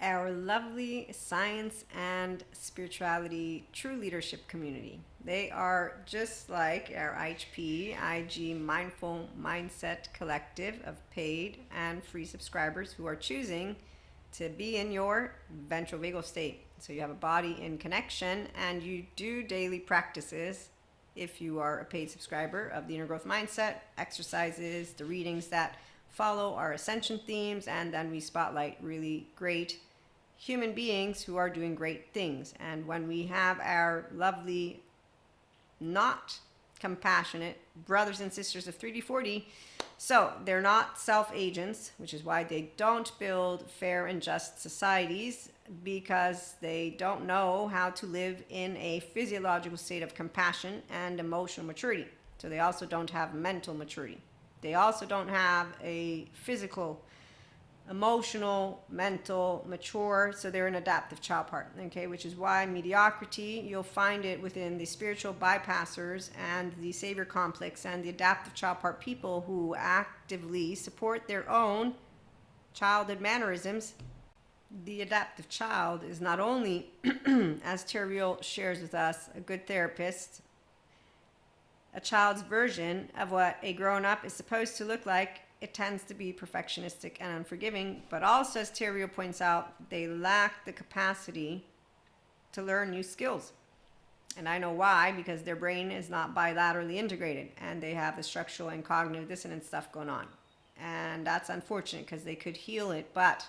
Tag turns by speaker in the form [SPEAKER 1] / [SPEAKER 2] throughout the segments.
[SPEAKER 1] our lovely science and spirituality true leadership community. They are just like our IHP-IG Mindful Mindset Collective of paid and free subscribers who are choosing to be in your ventral vagal state. So you have a body in connection and you do daily practices if you are a paid subscriber of the inner growth mindset, exercises, the readings that follow our ascension themes, and then we spotlight really great human beings who are doing great things. And when we have our lovely, not compassionate brothers and sisters of 3D40, so they're not self-agents, which is why they don't build fair and just societies, because they don't know how to live in a physiological state of compassion and emotional maturity. So they also don't have mental maturity. They also don't have a physical, emotional, mental, mature, so they're an adaptive child part, okay, which is why mediocrity, you'll find it within the spiritual bypassers and the savior complex and the adaptive child part people who actively support their own childhood mannerisms. The adaptive child is not only, as Terriel shares with us, a good therapist, a child's version of what a grown-up is supposed to look like. It tends to be perfectionistic and unforgiving, but also, as Terriel points out, they lack the capacity to learn new skills. And I know why, because their brain is not bilaterally integrated and they have the structural and cognitive dissonance stuff going on. And that's unfortunate because they could heal it, but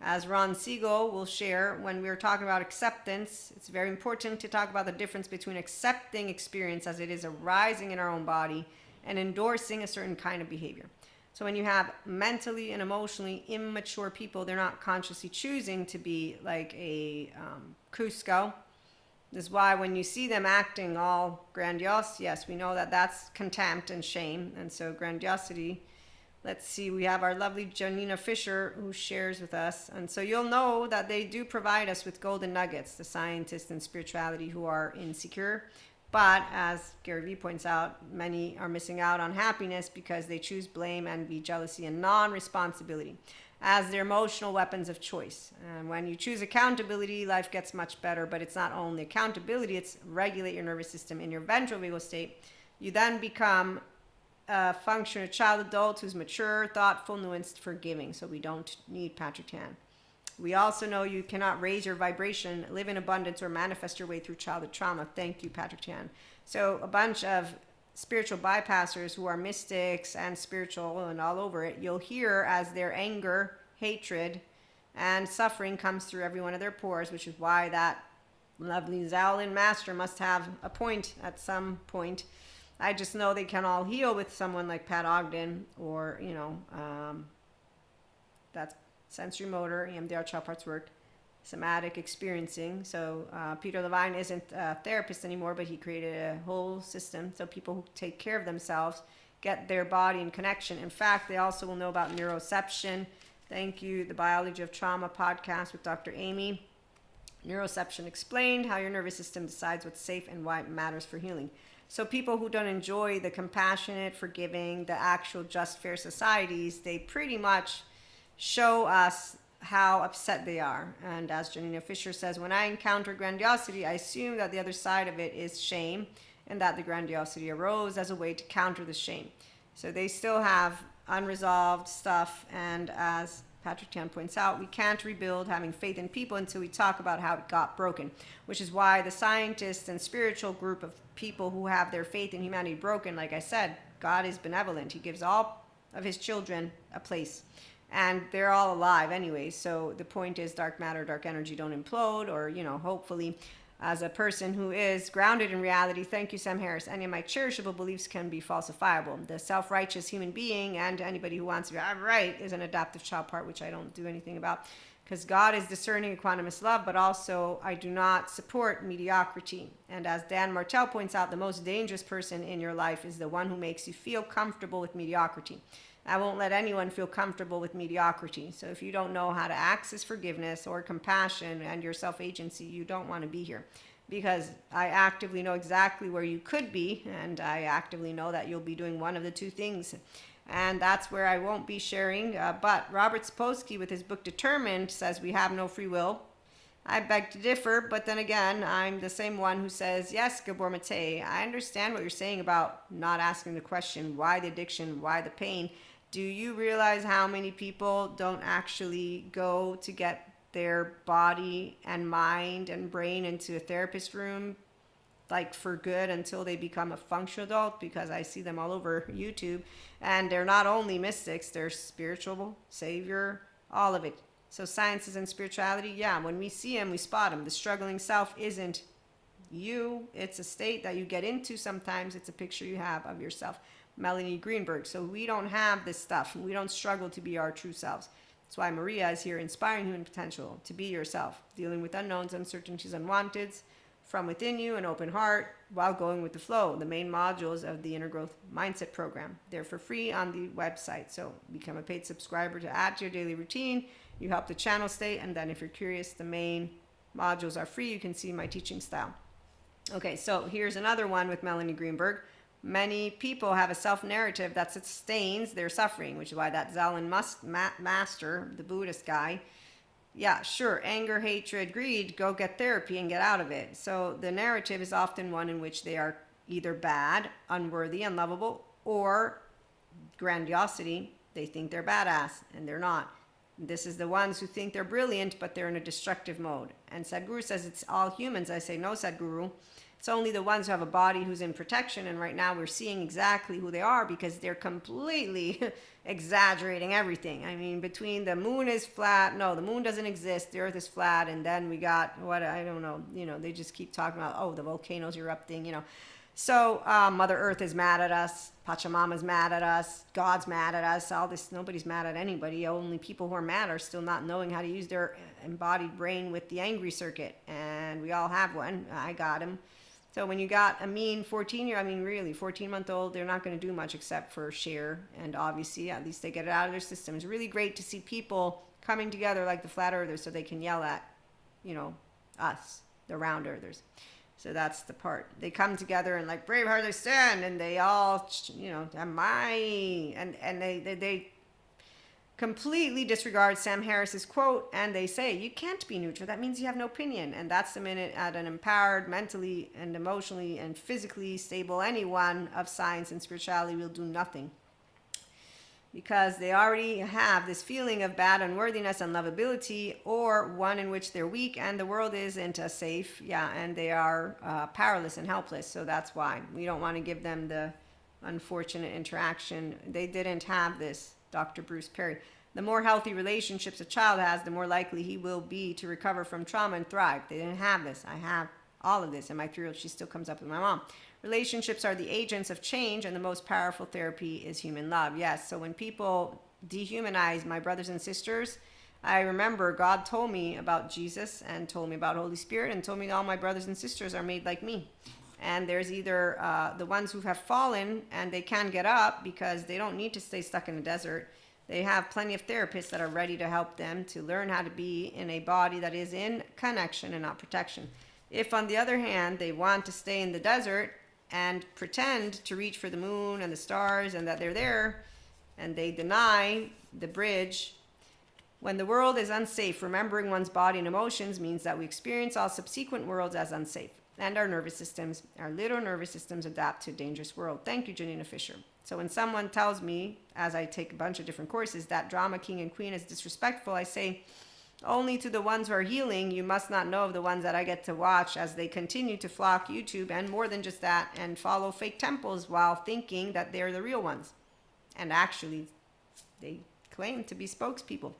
[SPEAKER 1] as Ron Siegel will share, when we're talking about acceptance, it's very important to talk about the difference between accepting experience as it is arising in our own body and endorsing a certain kind of behavior. So when you have mentally and emotionally immature people, they're not consciously choosing to be like a Cusco. This is why when you see them acting all grandiose, yes, we know that that's contempt and shame. And so grandiosity, let's see, we have our lovely Janina Fisher who shares with us. And so you'll know that they do provide us with golden nuggets, the scientists in spirituality who are insecure. But as Gary Vee points out, many are missing out on happiness because they choose blame, envy, jealousy, and non-responsibility as their emotional weapons of choice. And when you choose accountability, life gets much better. But it's not only accountability, it's regulate your nervous system in your ventral vagal state. You then become function a child adult who's mature, thoughtful, nuanced, forgiving. So we don't need Patrick Tan. We also know you cannot raise your vibration, live in abundance, or manifest your way through childhood trauma. Thank you, Patrick Tan. So a bunch of spiritual bypassers who are mystics and spiritual and all over it, you'll hear as their anger, hatred, and suffering comes through every one of their pores, which is why that lovely Shaolin master must have a point at some point. I just know they can all heal with someone like Pat Ogden or, that's sensory motor, EMDR child parts work, somatic experiencing. So Peter Levine isn't a therapist anymore, but he created a whole system so people who take care of themselves get their body in connection. In fact, they also will know about neuroception. Thank you, the Biology of Trauma podcast with Dr. Amy. Neuroception explained, how your nervous system decides what's safe and why it matters for healing. So people who don't enjoy the compassionate, forgiving, the actual just, fair societies, they pretty much show us how upset they are. And as Janina Fisher says, when I encounter grandiosity, I assume that the other side of it is shame and that the grandiosity arose as a way to counter the shame. So they still have unresolved stuff. And as Patrick Tan points out, we can't rebuild having faith in people until we talk about how it got broken, which is why the scientists and spiritual group of people who have their faith in humanity broken, like I said, God is benevolent. He gives all of his children a place. And they're all alive anyway. So the point is dark matter, dark energy don't implode, or, hopefully as a person who is grounded in reality, thank you, Sam Harris, any of my cherishable beliefs can be falsifiable. The self-righteous human being and anybody who wants to be right is an adaptive child part, which I don't do anything about because God is discerning equanimous love, but also I do not support mediocrity. And as Dan Martell points out, the most dangerous person in your life is the one who makes you feel comfortable with mediocrity. I won't let anyone feel comfortable with mediocrity. So if you don't know how to access forgiveness or compassion and your self-agency, you don't want to be here. Because I actively know exactly where you could be, and I actively know that you'll be doing one of the two things. And that's where I won't be sharing. But Robert Sapolsky, with his book Determined, says we have no free will. I beg to differ, but then again, I'm the same one who says, yes, Gabor Mate, I understand what you're saying about not asking the question, why the addiction, why the pain? Do you realize how many people don't actually go to get their body and mind and brain into a therapist room, like for good, until they become a functional adult? Because I see them all over YouTube, and they're not only mystics, they're spiritual, savior, all of it. So sciences and spirituality, yeah, when we see them, we spot them. The struggling self isn't you. It's a state that you get into sometimes. It's a picture you have of yourself. Melanie Greenberg. So we don't have this stuff. We don't struggle to be our true selves. That's why Maria is here, inspiring human potential, to be yourself, dealing with unknowns, uncertainties, unwanteds, from within you, an open heart, while going with the flow. The main modules of the Inner Growth Mindset Program. They're for free on the website. So become a paid subscriber to add to your daily routine. You help the channel stay, and then if you're curious, the main modules are free. You can see my teaching style. Okay, so here's another one with Melanie Greenberg. Many people have a self-narrative that sustains their suffering, which is why that Zen master, the Buddhist guy, yeah, sure, anger, hatred, greed, go get therapy and get out of it. So the narrative is often one in which they are either bad, unworthy, unlovable, or grandiosity. They think they're badass, and they're not. This is the ones who think they're brilliant, but they're in a destructive mode. And Sadhguru says it's all humans. I say, no, Sadhguru. It's only the ones who have a body who's in protection. And right now we're seeing exactly who they are, because they're completely exaggerating everything. I mean, between the moon is flat. No, the moon doesn't exist. The earth is flat. And then we got what, I don't know. They just keep talking about, oh, the volcano's erupting, So Mother Earth is mad at us. Pachamama's mad at us. God's mad at us. All this, nobody's mad at anybody. Only people who are mad are still not knowing how to use their embodied brain with the angry circuit. And we all have one. I got him. So when you got a mean 14-month-old, they're not going to do much except for share. And obviously, at least they get it out of their system. It's really great to see people coming together like the flat earthers, so they can yell at, us, the round earthers. So that's the part. They come together and like Braveheart, they stand, and they all, and they completely disregard Sam Harris's quote, and they say, you can't be neutral. That means you have no opinion. And that's the minute at an empowered, mentally and emotionally and physically stable anyone of science and spirituality will do nothing. Because they already have this feeling of bad unworthiness, unlovability, or one in which they're weak and the world isn't as safe, and they are powerless and helpless. So that's why we don't want to give them the unfortunate interaction. They didn't have this, Dr. Bruce Perry. The more healthy relationships a child has, the more likely he will be to recover from trauma and thrive. They didn't have this. I have all of this. And my 3-year-old, she still comes up with my mom. Relationships are the agents of change, and the most powerful therapy is human love. Yes, so when people dehumanize my brothers and sisters, I remember God told me about Jesus and told me about Holy Spirit and told me all my brothers and sisters are made like me. And there's either the ones who have fallen and they can get up because they don't need to stay stuck in the desert. They have plenty of therapists that are ready to help them to learn how to be in a body that is in connection and not protection. If, on the other hand, they want to stay in the desert and pretend to reach for the moon and the stars and that they're there, and they deny the bridge. When the world is unsafe, remembering one's body and emotions means that we experience all subsequent worlds as unsafe. And our little nervous systems adapt to a dangerous world. Thank you, Janina Fisher. So when someone tells me, as I take a bunch of different courses, that drama king and queen is disrespectful, I say, only to the ones who are healing. You must not know of the ones that I get to watch as they continue to flock YouTube, and more than just that, and follow fake temples while thinking that they're the real ones. And actually, they claim to be spokespeople.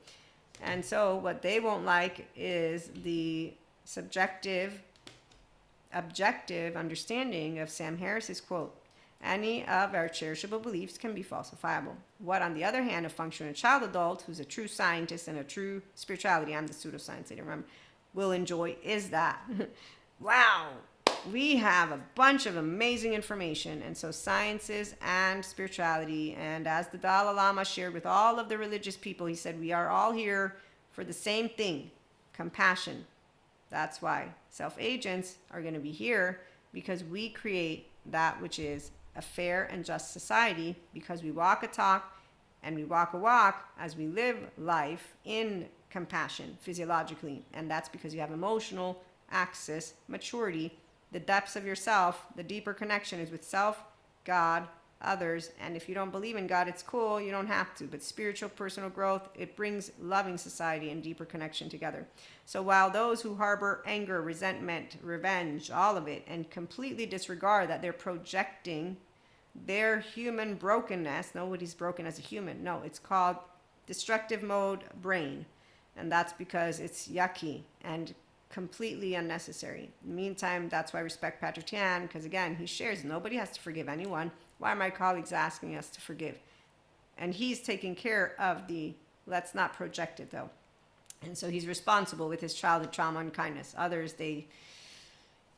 [SPEAKER 1] And so what they won't like is the objective understanding of Sam Harris's quote. Any of our cherishable beliefs can be falsifiable. What, on the other hand, a functional child adult who's a true scientist and a true spirituality, I'm the pseudoscience lady, remember, will enjoy is that. Wow, we have a bunch of amazing information. And so sciences and spirituality, and as the Dalai Lama shared with all of the religious people, he said, we are all here for the same thing, compassion. That's why self-agents are going to be here, because we create that which is a fair and just society, because we walk a talk And we walk a walk as we live life in compassion physiologically. And that's because you have emotional axis, maturity, the depths of yourself, the deeper connection is with self, God, others. And if you don't believe in God, it's cool, you don't have to. But spiritual personal growth, it brings loving society and deeper connection together. So while those who harbor anger, resentment, revenge, all of it, and completely disregard that they're projecting their human brokenness, nobody's broken as a human. No, it's called destructive mode brain. And that's because it's yucky and completely unnecessary. In the meantime, that's why I respect Patrick Tian, because again, he shares nobody has to forgive anyone. Why are my colleagues asking us to forgive? And he's taking care of the let's not project it though. And so he's responsible with his childhood trauma and kindness. Others,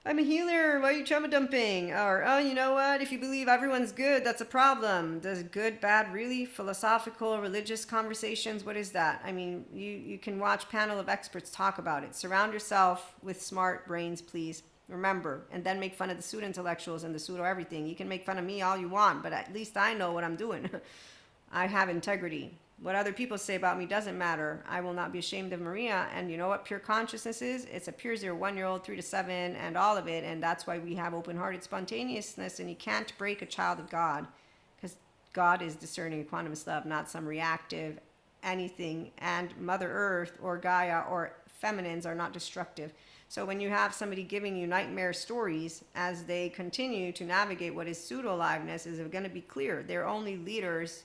[SPEAKER 1] I'm a healer, why are you trauma dumping? Or, oh, you know what? If you believe everyone's good, that's a problem. Does good, bad, really? Philosophical, religious conversations, what is that? I mean, you can watch panel of experts talk about it. Surround yourself with smart brains, please. Remember, and then make fun of the pseudo-intellectuals and the pseudo-everything. You can make fun of me all you want, but at least I know what I'm doing. I have integrity. What other people say about me doesn't matter. I will not be ashamed of Maria. And you know what pure consciousness is? It's a pure 0, 1-year-old, 3 to 7, and all of it. And that's why we have open-hearted spontaneousness. And you can't break a child of God, because God is discerning quantumist love, not some reactive anything. And Mother Earth or Gaia or feminines are not destructive. So when you have somebody giving you nightmare stories as they continue to navigate what is pseudo-aliveness, is going to be clear. They're only leaders.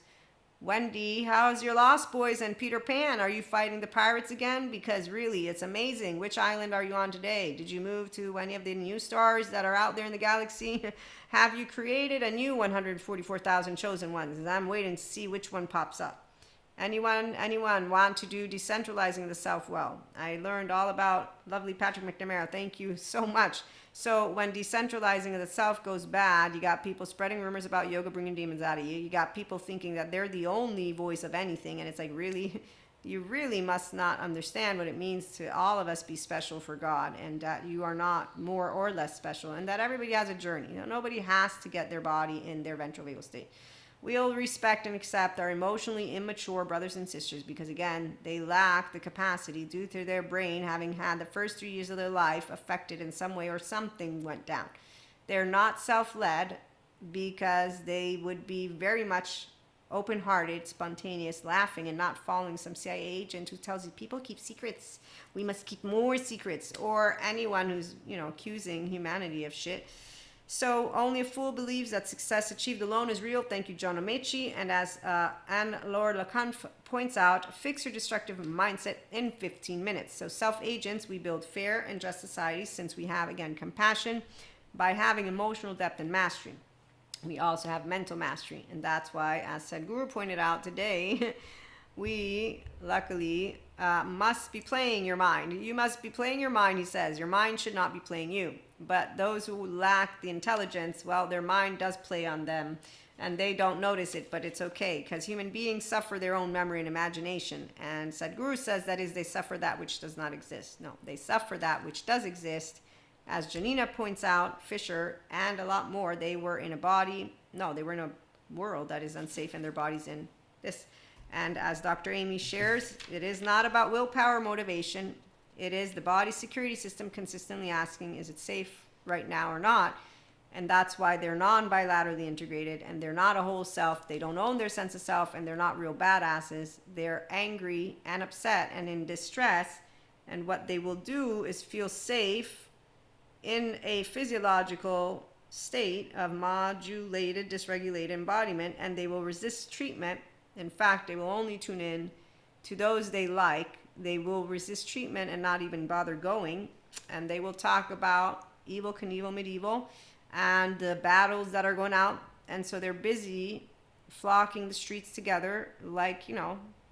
[SPEAKER 1] Wendy, how's your Lost Boys and Peter Pan? Are you fighting the pirates again? Because really, it's amazing. Which island are you on today? Did you move to any of the new stars that are out there in the galaxy? Have you created a new 144,000 chosen ones? I'm waiting to see which one pops up. Anyone want to do decentralizing the self well? I learned all about lovely Patrick McNamara. Thank you so much. So when decentralizing of the self goes bad, you got people spreading rumors about yoga bringing demons out of you. You got people thinking that they're the only voice of anything. And it's like, really, you really must not understand what it means to all of us be special for God, and that you are not more or less special, and that everybody has a journey. You know, nobody has to get their body in their ventral vagal state. We'll respect and accept our emotionally immature brothers and sisters because, again, they lack the capacity due to their brain having had the first 3 years of their life affected in some way or something went down. They're not self-led because they would be very much open-hearted, spontaneous, laughing, and not following some CIA agent who tells you people keep secrets. We must keep more secrets. Or anyone who's, accusing humanity of shit. So only a fool believes that success achieved alone is real. Thank you, John Omechi. And as Anne-Laure Lacan points out, fix your destructive mindset in 15 minutes. So self-agents, we build fair and just societies since we have, again, compassion by having emotional depth and mastery. We also have mental mastery. And that's why, as Sadhguru pointed out today, we luckily must be playing your mind. You must be playing your mind, he says. Your mind should not be playing you. But those who lack the intelligence, well, their mind does play on them and they don't notice it, but it's okay because human beings suffer their own memory and imagination. And Sadhguru says that is they suffer that which does not exist. No, they suffer that which does exist. As Janina points out, Fisher, and a lot more, they were in a world that is unsafe and their body's in this. And as Dr. Amy shares, it is not about willpower motivation. It is the body security system consistently asking, is it safe right now or not? And that's why they're non-bilaterally integrated and they're not a whole self. They don't own their sense of self and they're not real badasses. They're angry and upset and in distress. And what they will do is feel safe in a physiological state of modulated, dysregulated embodiment, and they will resist treatment. In fact, they will only tune in to those they like. They will resist treatment and not even bother going. And they will talk about evil, Knievel, medieval, and the battles that are going out. And so they're busy flocking the streets together like,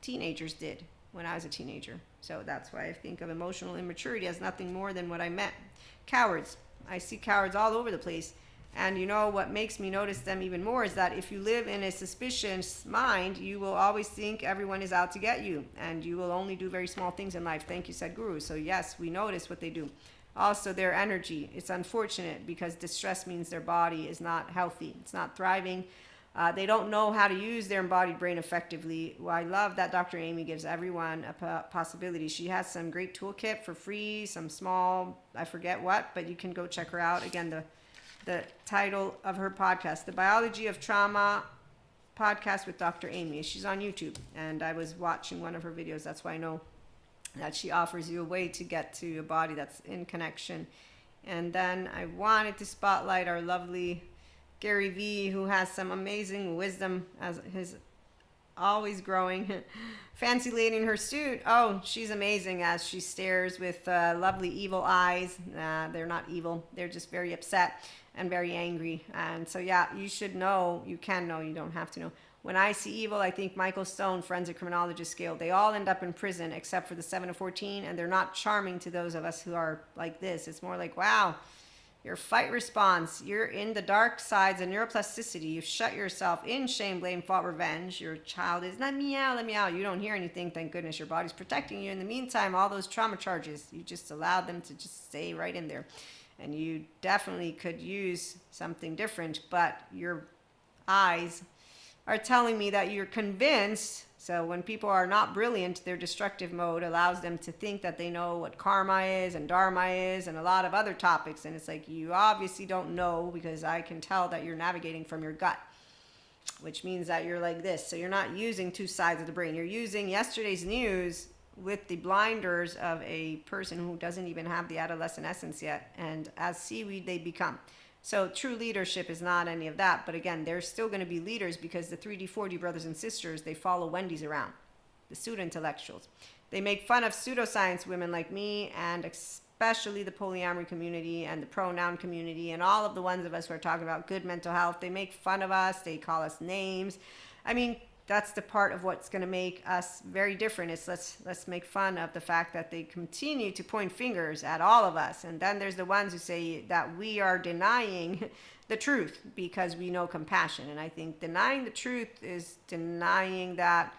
[SPEAKER 1] teenagers did when I was a teenager. So that's why I think of emotional immaturity as nothing more than what I meant. Cowards. I see cowards all over the place. And what makes me notice them even more is that if you live in a suspicious mind, you will always think everyone is out to get you. And you will only do very small things in life. Thank you, Sadhguru. So yes, we notice what they do. Also, their energy. It's unfortunate because distress means their body is not healthy. It's not thriving. They don't know how to use their embodied brain effectively. Well, I love that Dr. Amy gives everyone a possibility. She has some great toolkit for free, some small, I forget what, but you can go check her out. Again, the title of her podcast, The Biology of Trauma Podcast with Dr. Amy. She's on YouTube, and I was watching one of her videos. That's why I know that she offers you a way to get to a body that's in connection. And then I wanted to spotlight our lovely Gary V, who has some amazing wisdom as his always growing. Fancy lady in her suit. Oh, she's amazing as she stares with lovely evil eyes. They're not evil. They're just very upset and very angry. And so, yeah, you should know. You can know. You don't have to know. When I see evil, I think Michael Stone, forensic criminologist scale. They all end up in prison except for the 7 to 14, and they're not charming to those of us who are like this. It's more like, wow, your fight response, you're in the dark sides of neuroplasticity. You've shut yourself in shame, blame, fault, revenge. Your child is, let me out, let me out. You don't hear anything, thank goodness. Your body's protecting you. In the meantime, all those trauma charges, you just allowed them to just stay right in there. And you definitely could use something different, but your eyes are telling me that you're convinced. So when people are not brilliant, their destructive mode allows them to think that they know what karma is and dharma is and a lot of other topics. And it's like, you obviously don't know, because I can tell that you're navigating from your gut, which means that you're like this. So you're not using two sides of the brain. You're using yesterday's news with the blinders of a person who doesn't even have the adolescent essence yet. And as seaweed, they become. So true leadership is not any of that. But again, they're still going to be leaders, because the 3D, 4D brothers and sisters, they follow Wendy's around, the pseudo-intellectuals. They make fun of pseudoscience women like me, and especially the polyamory community and the pronoun community and all of the ones of us who are talking about good mental health. They make fun of us. They call us names. I mean, that's the part of what's going to make us very different. Is let's make fun of the fact that they continue to point fingers at all of us. And then there's the ones who say that we are denying the truth because we know compassion. And I think denying the truth is denying that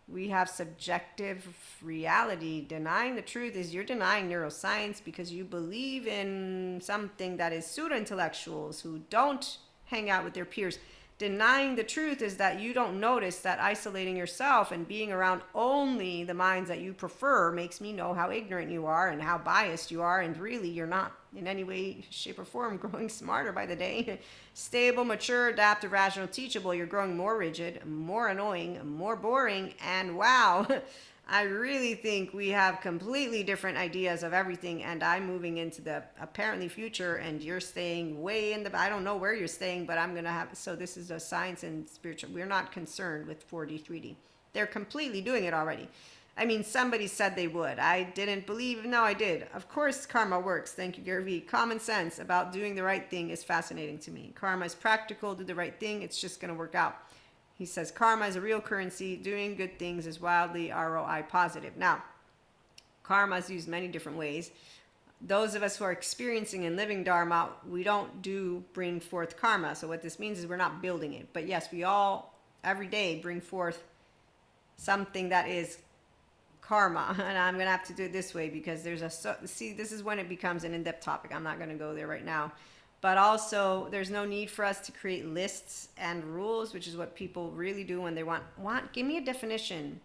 [SPEAKER 1] we have subjective reality. Denying the truth is you're denying neuroscience because you believe in something that is pseudo-intellectuals who don't hang out with their peers. Denying the truth is that you don't notice that isolating yourself and being around only the minds that you prefer makes me know how ignorant you are and how biased you are, and really you're not in any way, shape, or form growing smarter by the day. Stable, mature, adaptive, rational, teachable, you're growing more rigid, more annoying, more boring, and wow, I really think we have completely different ideas of everything, and I'm moving into the apparently future, and you're staying way in the, I don't know where you're staying, but I'm going to have, so this is a science and spiritual, we're not concerned with 4D, 3D. They're completely doing it already. I mean, somebody said they would. I didn't believe, no, I did. Of course, karma works. Thank you, Gary V. Common sense about doing the right thing is fascinating to me. Karma is practical, do the right thing, it's just going to work out. He says, karma is a real currency. Doing good things is wildly ROI positive. Now, karma is used many different ways. Those of us who are experiencing and living dharma, we don't bring forth karma. So what this means is we're not building it. But yes, we all, every day, bring forth something that is karma. And I'm going to have to do it this way because there's see, this is when it becomes an in-depth topic. I'm not going to go there right now. But also, there's no need for us to create lists and rules, which is what people really do when they want, give me a definition.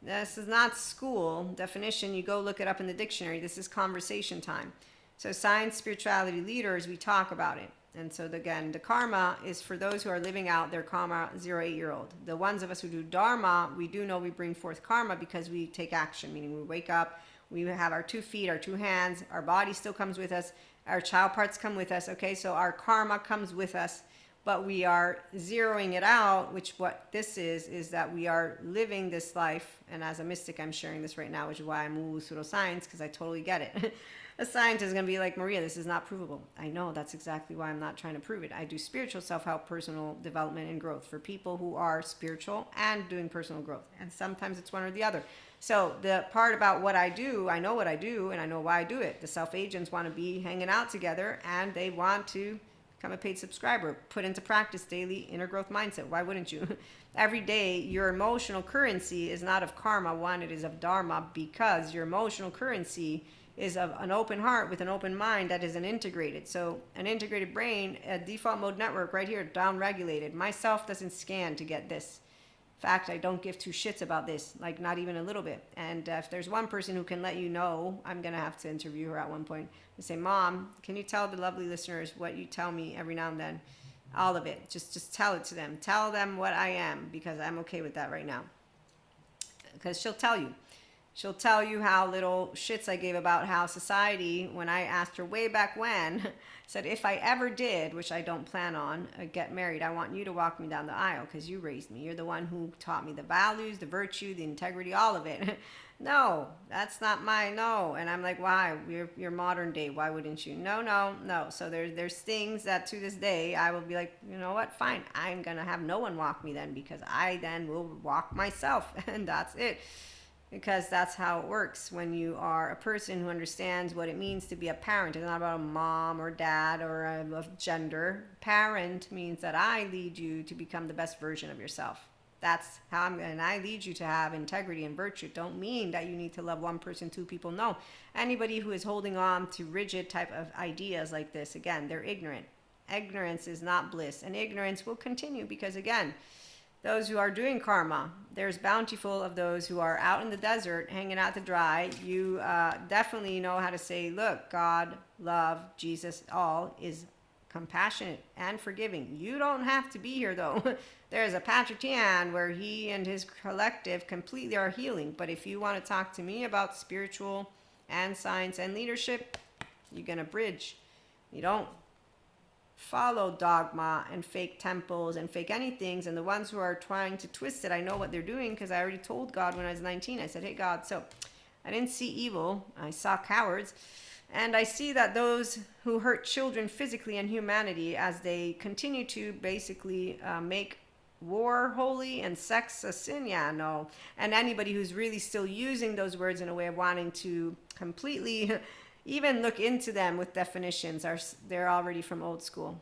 [SPEAKER 1] This is not school. Definition, you go look it up in the dictionary. This is conversation time. So science, spirituality leaders, we talk about it. And so again, the karma is for those who are living out their karma 0-8-year-old. The ones of us who do dharma, we do know we bring forth karma because we take action, meaning we wake up, we have our 2 feet, our 2 hands, our body still comes with us. Our child parts come with us, okay? So our karma comes with us, but we are zeroing it out, which what this is that we are living this life, and as a mystic, I'm sharing this right now, which is why I'm woo pseudoscience, because I totally get it. A scientist is going to be like, Maria, this is not provable. I know, that's exactly why I'm not trying to prove it. I do spiritual self-help, personal development, and growth for people who are spiritual and doing personal growth, and sometimes it's one or the other. So the part about what I do, I know what I do and I know why I do it. The self-agents want to be hanging out together and they want to become a paid subscriber, put into practice daily inner growth mindset. Why wouldn't you? Every day, your emotional currency is not of karma, one, it is of dharma, because your emotional currency is of an open heart with an open mind that is an integrated. So an integrated brain, a default mode network right here, down regulated. Myself doesn't scan to get this. In fact, I don't give two shits about this, like not even a little bit. And if there's one person who can let you know, I'm going to have to interview her at one point and say, Mom, can you tell the lovely listeners what you tell me every now and then? All of it. Just tell it to them. Tell them what I am, because I'm okay with that right now. Because she'll tell you. She'll tell you how little shits I gave about how society, when I asked her way back when, said if I ever did, which I don't plan on, get married, I want you to walk me down the aisle because you raised me. You're the one who taught me the values, the virtue, the integrity, all of it. No, that's not no. And I'm like, why? You're modern day. Why wouldn't you? No. So there's things that to this day I will be like, you know what? Fine. I'm going to have no one walk me then, because I then will walk myself. And that's it. Because that's how it works when you are a person who understands what it means to be a parent. It's not about a mom or dad or a gender. Parent means that I lead you to become the best version of yourself. That's how and I lead you to have integrity and virtue. Don't mean that you need to love one person, two people. No. Anybody who is holding on to rigid type of ideas like this, again, they're ignorant. Ignorance is not bliss. And ignorance will continue because, again, those who are doing karma, there's bountiful of those who are out in the desert, hanging out to dry. You definitely know how to say, look, God, love, Jesus, all is compassionate and forgiving. You don't have to be here, though. There's a Patrick Tian where he and his collective completely are healing. But if you want to talk to me about spiritual and science and leadership, you're going to bridge. You don't follow dogma and fake temples and fake anythings. And the ones who are trying to twist it, I know what they're doing because I already told God when I was 19. I said, hey, God, so I didn't see evil. I saw cowards. And I see that those who hurt children physically and humanity, as they continue to basically make war holy and sex a sin, no. And anybody who's really still using those words in a way of wanting to completely even look into them with definitions, they're already from old school.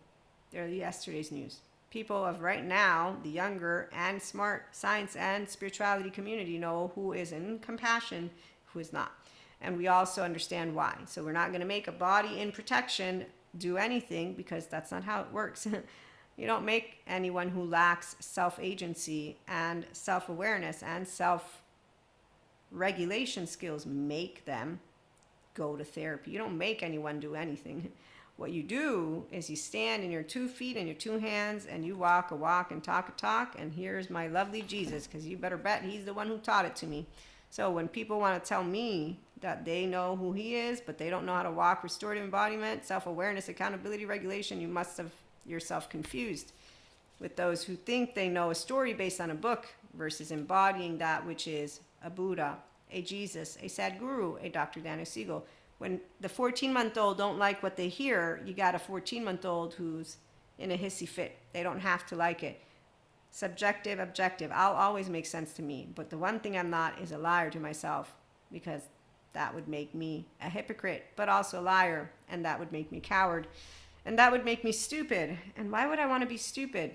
[SPEAKER 1] They're yesterday's news. People of right now, the younger and smart science and spirituality community, know who is in compassion, who is not. And we also understand why. So we're not going to make a body in protection do anything, because that's not how it works. You don't make anyone who lacks self-agency and self-awareness and self-regulation skills, make them go to therapy. You don't make anyone do anything. What you do is you stand in your 2 feet and your 2 hands and you walk a walk and talk a talk. And here's my lovely Jesus, because you better bet he's the one who taught it to me. So when people want to tell me that they know who he is, but they don't know how to walk restorative embodiment, self-awareness, accountability, regulation, you must have yourself confused with those who think they know a story based on a book versus embodying that which is a Buddha, a Jesus, a Sadhguru, a Dr. Daniel Siegel. When the 14-month-old don't like what they hear, you got a 14-month-old who's in a hissy fit. They don't have to like it. Subjective, objective, I'll always make sense to me. But the one thing I'm not is a liar to myself, because that would make me a hypocrite, but also a liar, and that would make me coward, and that would make me stupid. And why would I want to be stupid?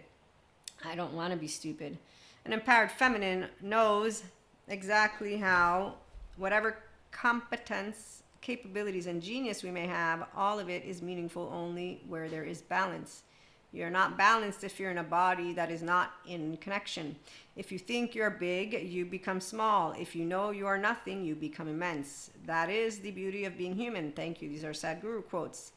[SPEAKER 1] I don't want to be stupid. An empowered feminine knows exactly how whatever competence, capabilities, and genius we may have, all of it is meaningful only where there is balance. You're not balanced if you're in a body that is not in connection. If you think you're big, you become small. If you know you are nothing, you become immense. That is the beauty of being human. Thank you. These are Sadhguru quotes.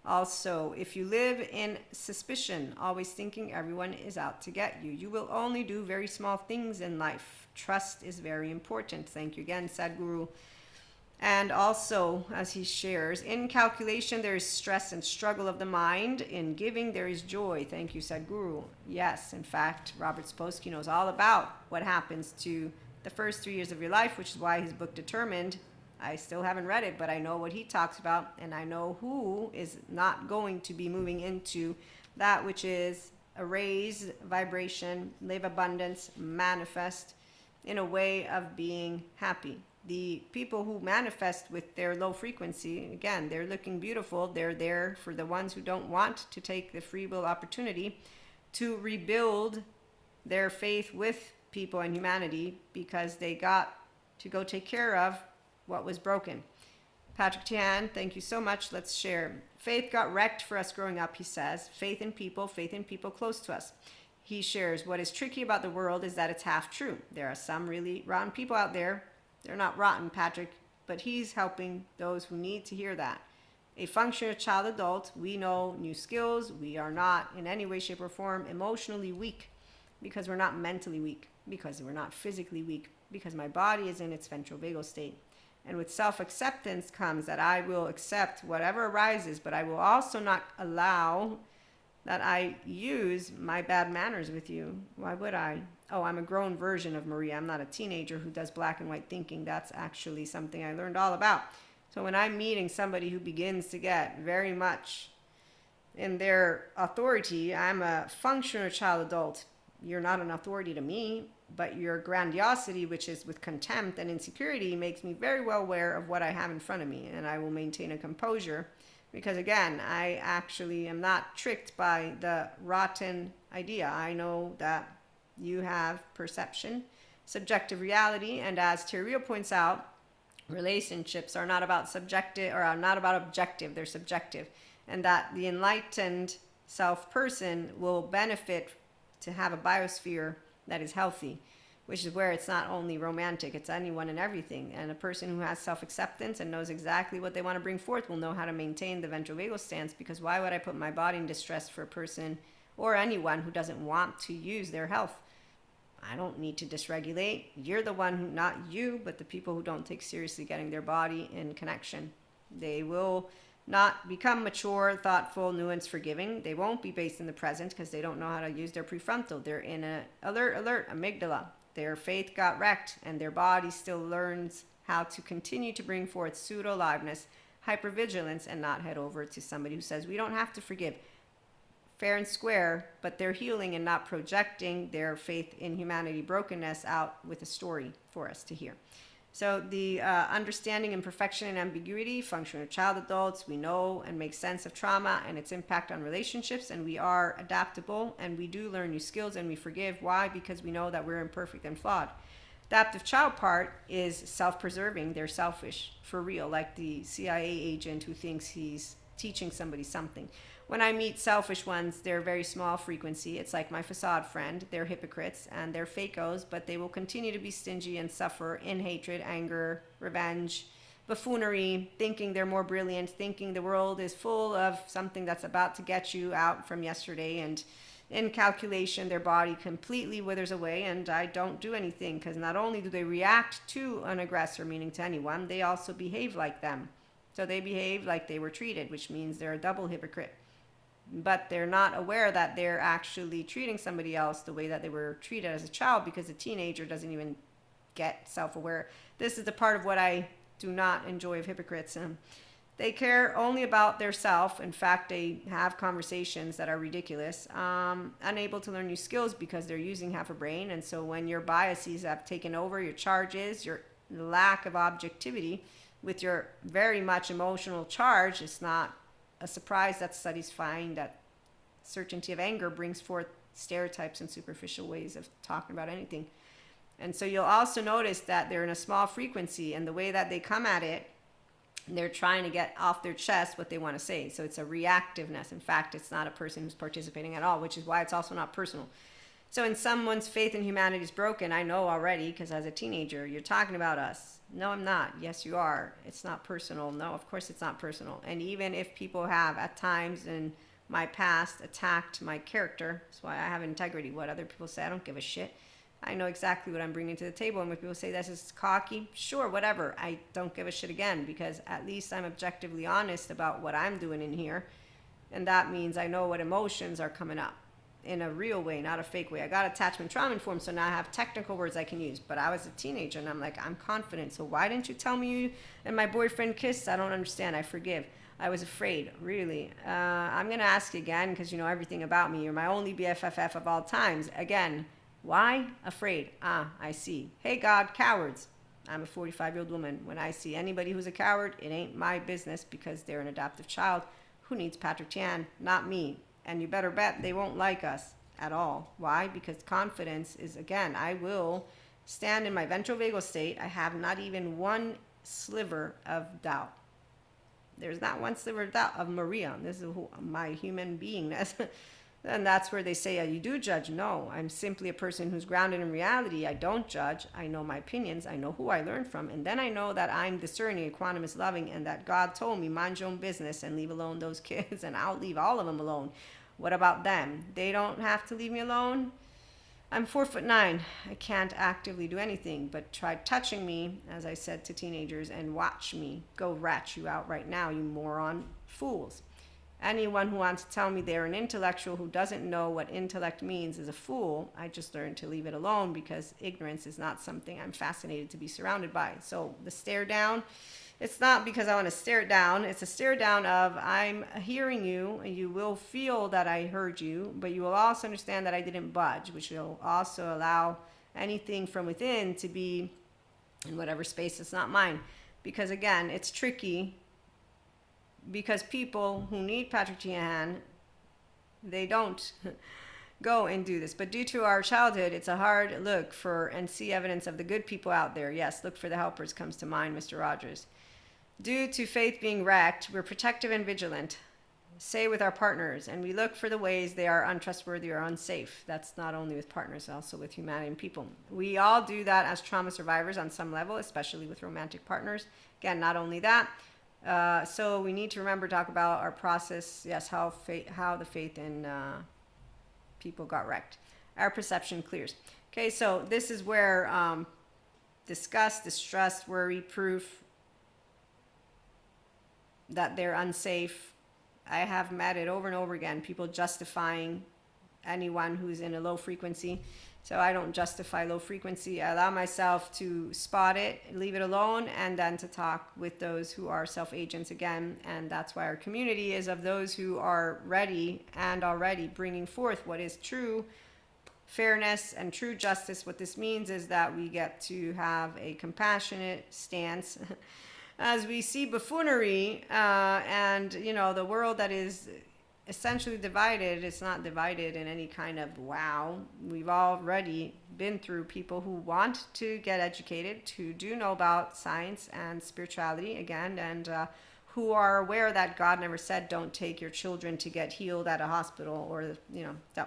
[SPEAKER 1] Also, if you live in suspicion, always thinking everyone is out to get you, you will only do very small things in life. Trust is very important. Thank you again, Sadhguru. And also, as he shares, in calculation, there is stress and struggle of the mind. In giving, there is joy. Thank you, Sadhguru. Yes, in fact, Robert Sapolsky knows all about what happens to the first 3 years of your life, which is why his book Determined, I still haven't read it, but I know what he talks about, and I know who is not going to be moving into that which is a raised vibration, live abundance, manifest in a way of being happy. the people who manifest with their low frequency, again, they're looking beautiful. They're there for the ones who don't want to take the free will opportunity to rebuild their faith with people and humanity, because they got to go take care of what was broken. Patrick Tian, thank you so much. Let's share. Faith got wrecked for us growing up, he says. Faith in people close to us. He shares, what is tricky about the world is that it's half true. There are some really rotten people out there. They're not rotten, Patrick, but he's helping those who need to hear that. A functional child adult, we know new skills. We are not in any way, shape, or form emotionally weak, because we're not mentally weak, because we're not physically weak, because my body is in its ventral vagal state. And with self-acceptance comes that I will accept whatever arises, but I will also not allow that I use my bad manners with you. Why would I? Oh, I'm a grown version of Maria. I'm not a teenager who does black and white thinking. That's actually something I learned all about. So when I'm meeting somebody who begins to get very much in their authority, I'm a functional child adult. You're not an authority to me, but your grandiosity, which is with contempt and insecurity, makes me very well aware of what I have in front of me, and I will maintain a composure. Because again, I actually am not tricked by the rotten idea. I know that you have perception, subjective reality, and as Terrio points out, relationships are not about subjective, or are not about objective, they're subjective. And that the enlightened self-person will benefit to have a biosphere that is healthy, which is where it's not only romantic, it's anyone and everything. And a person who has self-acceptance and knows exactly what they want to bring forth will know how to maintain the ventral vagal stance, because why would I put my body in distress for a person or anyone who doesn't want to use their health? I don't need to dysregulate. You're the one who, not you, but the people who don't take seriously getting their body in connection. They will not become mature, thoughtful, nuanced, forgiving. They won't be based in the present because they don't know how to use their prefrontal. They're in a alert, amygdala. Their faith got wrecked, and their body still learns how to continue to bring forth pseudo-aliveness, hypervigilance, and not head over to somebody who says, we don't have to forgive. Fair and square, but they're healing and not projecting their faith in humanity brokenness out with a story for us to hear. So the understanding imperfection and ambiguity, functional child adults, we know and make sense of trauma and its impact on relationships, and we are adaptable, and we do learn new skills, and we forgive. Why? Because we know that we're imperfect and flawed. Adaptive child part is self-preserving. They're selfish, for real, like the CIA agent who thinks he's teaching somebody something. When I meet selfish ones, they're very small frequency. It's like my facade friend. They're hypocrites and they're fakos, but they will continue to be stingy and suffer in hatred, anger, revenge, buffoonery, thinking they're more brilliant, thinking the world is full of something that's about to get you out from yesterday. And in calculation, their body completely withers away, and I don't do anything, because not only do they react to an aggressor, meaning to anyone, they also behave like them. So they behave like they were treated, which means they're a double hypocrite. But they're not aware that they're actually treating somebody else the way that they were treated as a child, because a teenager doesn't even get self-aware. This is the part of what I do not enjoy of hypocrites. They care only about their self. In fact, they have conversations that are ridiculous, unable to learn new skills because they're using half a brain. And so when your biases have taken over, your charges, your lack of objectivity with your very much emotional charge, it's not a surprise that studies find that certainty of anger brings forth stereotypes and superficial ways of talking about anything. And so you'll also notice that they're in a small frequency, and the way that they come at it, they're trying to get off their chest what they want to say. So it's a reactiveness. In fact, it's not a person who's participating at all, which is why it's also not personal. So when someone's faith in humanity is broken, I know already, because as a teenager, you're talking about us. No, I'm not. Yes, you are. It's not personal. No, of course it's not personal. And even if people have at times in my past attacked my character, that's why I have integrity. What other people say, I don't give a shit. I know exactly what I'm bringing to the table. And when people say this is cocky, sure, whatever. I don't give a shit again, because at least I'm objectively honest about what I'm doing in here. And that means I know what emotions are coming up in a real way, not a fake way. I got attachment trauma informed, so now I have technical words I can use. But I was a teenager, and I'm like, I'm confident. So why didn't you tell me you and my boyfriend kissed? I don't understand. I forgive. I was afraid, really. I'm going to ask you again, because you know everything about me. You're my only BFFF of all times. Again, why? Afraid. I see. Hey, God, cowards. I'm a 45-year-old woman. When I see anybody who's a coward, it ain't my business because they're an adoptive child who needs Patrick Chan, not me. And you better bet they won't like us at all. Why? Because confidence is, again, I will stand in my ventral vagal state. I have not even one sliver of doubt. There's not one sliver of doubt of Maria. This is my human beingness. And that's where they say, you do judge. No, I'm simply a person who's grounded in reality. I don't judge. I know my opinions. I know who I learned from. And then I know that I'm discerning, equanimous, loving, and that God told me, mind your own business and leave alone those kids, and I'll leave all of them alone. What about them? They don't have to leave me alone. I'm 4'9". I can't actively do anything but try touching me, as I said to teenagers, and watch me go rat you out right now, you moron fools. Anyone who wants to tell me they're an intellectual who doesn't know what intellect means is a fool. I just learned to leave it alone because ignorance is not something I'm fascinated to be surrounded by. So the stare down, it's not because I want to stare it down. It's a stare down of I'm hearing you. You will feel that I heard you, but you will also understand that I didn't budge, which will also allow anything from within to be in whatever space that's not mine. Because again, it's tricky because people who need Patrick Tiahan, they don't go and do this. But due to our childhood, it's a hard look for and see evidence of the good people out there. Yes, look for the helpers comes to mind, Mr. Rogers. Due to faith being wrecked, we're protective and vigilant, say with our partners, and we look for the ways they are untrustworthy or unsafe. That's not only with partners, also with humanity and people. We all do that as trauma survivors on some level, especially with romantic partners. Again, not only that, so we need to remember to talk about our process, yes, how the faith in people got wrecked. Our perception clears. Okay, so this is where disgust, distrust, worry, proof that they're unsafe. I have met it over and over again, people justifying anyone who's in a low frequency. So I don't justify low frequency. I allow myself to spot it, leave it alone, and then to talk with those who are self-agents again. And that's why our community is of those who are ready and already bringing forth what is true fairness and true justice. What this means is that we get to have a compassionate stance as we see buffoonery and, you know, the world that is essentially divided. It's not divided in any kind of wow. We've already been through people who want to get educated, who do know about science and spirituality again, and who are aware that God never said don't take your children to get healed at a hospital, or, you know. So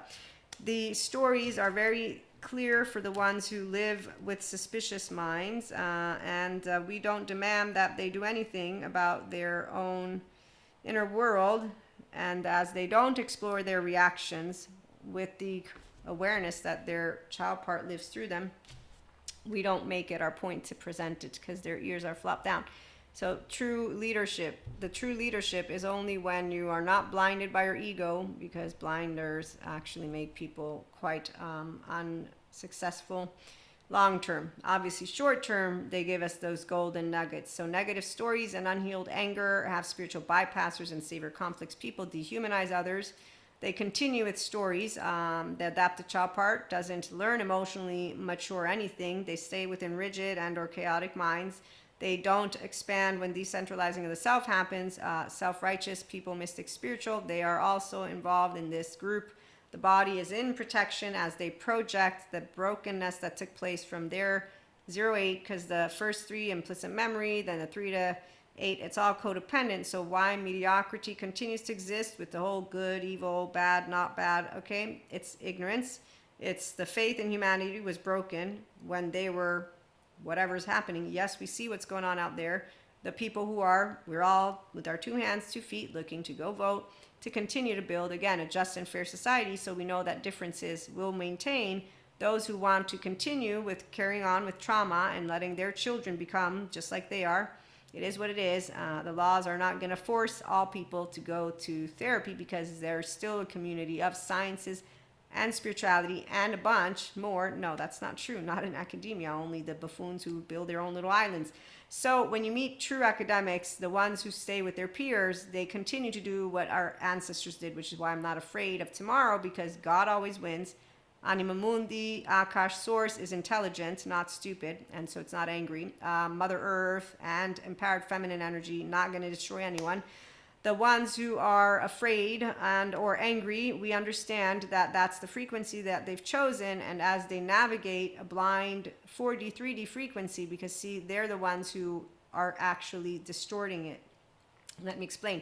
[SPEAKER 1] the stories are very clear for the ones who live with suspicious minds, and we don't demand that they do anything about their own inner world. And as they don't explore their reactions with the awareness that their child part lives through them, we don't make it our point to present it because their ears are flopped down. So true leadership, the true leadership is only when you are not blinded by your ego, because blinders actually make people quite unsuccessful long term. Obviously short term, they give us those golden nuggets. So negative stories and unhealed anger have spiritual bypassers and savor conflicts. People dehumanize others. They continue with stories. The adaptive child part doesn't learn emotionally mature anything. They stay within rigid and or chaotic minds. They don't expand when decentralizing of the self happens. Self-righteous people, mystic, spiritual, they are also involved in this group. The body is in protection as they project the brokenness that took place from their 0-8, because the first 3 implicit memory, then the 3 to 8, it's all codependent. So why mediocrity continues to exist with the whole good, evil, bad, not bad, okay? It's ignorance. It's the faith in humanity was broken when they were whatever's happening. Yes, we see what's going on out there. The people who are, we're all with our 2 hands, 2 feet looking to go vote to continue to build, again, a just and fair society. So we know that differences will maintain. Those who want to continue with carrying on with trauma and letting their children become just like they are, it is what it is. The laws are not going to force all people to go to therapy because there's still a community of sciences and spirituality and a bunch more. No, that's not true. Not in academia, only the buffoons who build their own little islands. So when you meet true academics, the ones who stay with their peers, they continue to do what our ancestors did, which is why I'm not afraid of tomorrow, because God always wins. Anima Mundi, Akash Source, is intelligent, not stupid, and so it's not angry. Mother Earth and empowered feminine energy, not going to destroy anyone. The ones who are afraid and or angry, we understand that that's the frequency that they've chosen, and as they navigate a blind 4D, 3D frequency, because see, they're the ones who are actually distorting it. Let me explain.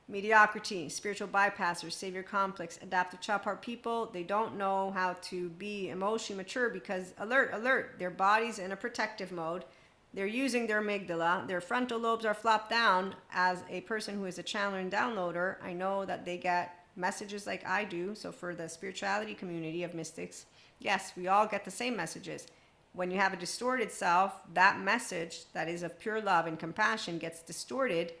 [SPEAKER 1] Mediocrity, spiritual bypassers, savior complex, adaptive child part people, they don't know how to be emotionally mature because alert, their body's in a protective mode. They're using their amygdala. Their frontal lobes are flopped down. As a person who is a channeler and downloader, I know that they get messages like I do. So for the spirituality community of mystics, yes, we all get the same messages. When you have a distorted self, that message that is of pure love and compassion gets distorted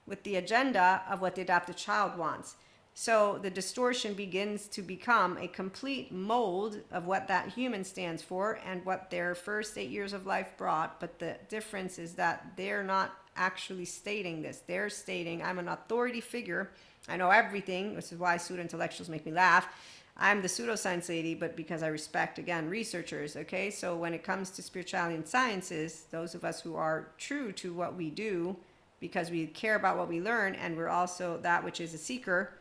[SPEAKER 1] with the agenda of what the adopted child wants. So the distortion begins to become a complete mold of what that human stands for and what their first 8 years of life brought. But the difference is that they're not actually stating this. They're stating, I'm an authority figure. I know everything. This is why pseudo-intellectuals make me laugh. I'm the pseudoscience lady, but because I respect, again, researchers, okay? So when it comes to spirituality and sciences, those of us who are true to what we do, because we care about what we learn, and we're also that which is a seeker,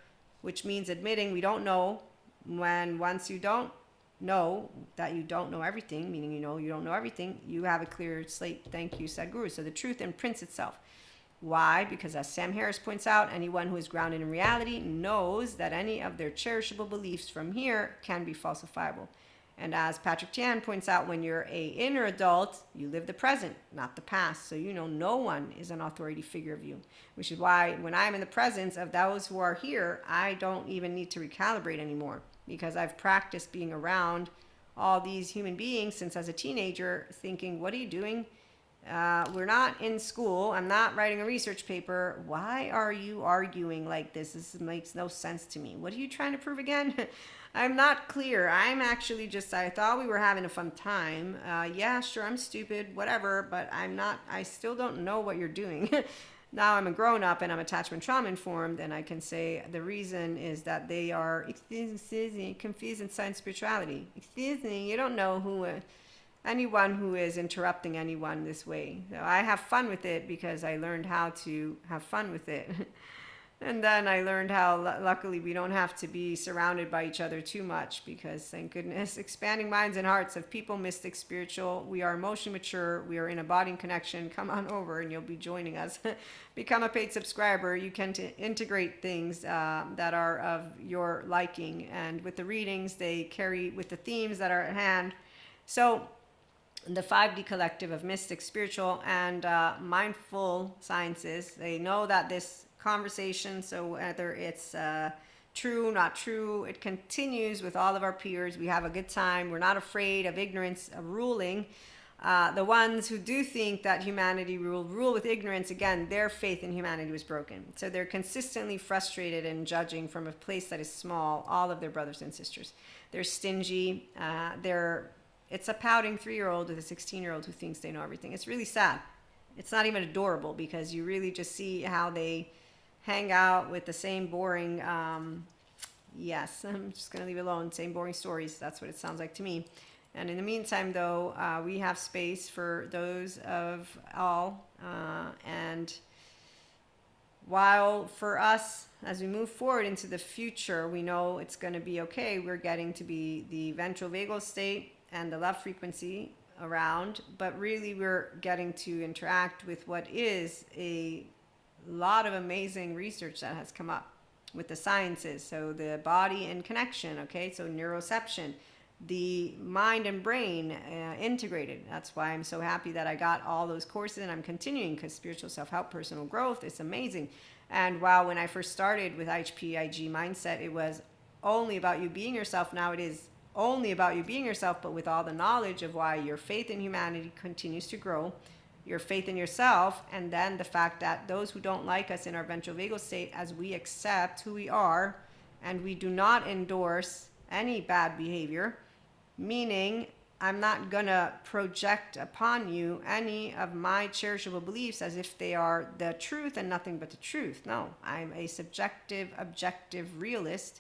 [SPEAKER 1] which means admitting we don't know. When once you don't know that you don't know everything, meaning you don't know everything, you have a clear slate. Thank you, Sadhguru. So the truth imprints itself. Why? Because as Sam Harris points out, anyone who is grounded in reality knows that any of their cherishable beliefs from here can be falsifiable. And as Patrick Tian points out, when you're a inner adult, you live the present, not the past. So no one is an authority figure of you, which is why when I'm in the presence of those who are here, I don't even need to recalibrate anymore, because I've practiced being around all these human beings since as a teenager, thinking, what are you doing? We're not in school. I'm not writing a research paper. Why are you arguing like this? This makes no sense to me. What are you trying to prove again? I'm not clear. I'm actually just, I thought we were having a fun time. Yeah, sure, I'm stupid, whatever, but I still don't know what you're doing. Now I'm a grown up and I'm attachment trauma informed, and I can say the reason is that they are confused in science spirituality. Excuse me, you don't know who... anyone who is interrupting anyone this way. So I have fun with it because I learned how to have fun with it. And then I learned how, luckily, we don't have to be surrounded by each other too much because, thank goodness, expanding minds and hearts of people, mystic, spiritual. We are emotionally mature. We are in a body connection. Come on over and you'll be joining us. Become a paid subscriber. You can integrate things that are of your liking. And with the readings, they carry with the themes that are at hand. So the 5D collective of mystic, spiritual, and mindful sciences, they know that this conversation, so whether it's true, not true, it continues with all of our peers. We have a good time. We're not afraid of ignorance of ruling. The ones who do think that humanity rule with ignorance, again, their faith in humanity was broken. So they're consistently frustrated and judging from a place that is small, all of their brothers and sisters. They're stingy. It's a pouting 3-year-old with a 16-year-old who thinks they know everything. It's really sad. It's not even adorable because you really just see how they hang out with the same boring, yes, I'm just going to leave it alone, same boring stories. That's what it sounds like to me. And in the meantime, though, we have space for those of all. And while for us, as we move forward into the future, we know it's going to be okay. We're getting to be the ventral vagal state and the love frequency around, but really we're getting to interact with what is a lot of amazing research that has come up with the sciences. So the body and connection, okay, so neuroception, the mind and brain integrated. That's why I'm so happy that I got all those courses and I'm continuing, because spiritual self-help, personal growth, it's amazing. And while when I first started with IHP-IG mindset, it was only about you being yourself. Now it is only about you being yourself, but with all the knowledge of why your faith in humanity continues to grow, your faith in yourself, and then the fact that those who don't like us in our ventral vagal state, as we accept who we are and we do not endorse any bad behavior, meaning I'm not gonna project upon you any of my cherishable beliefs as if they are the truth and nothing but the truth. No, I'm a subjective, objective realist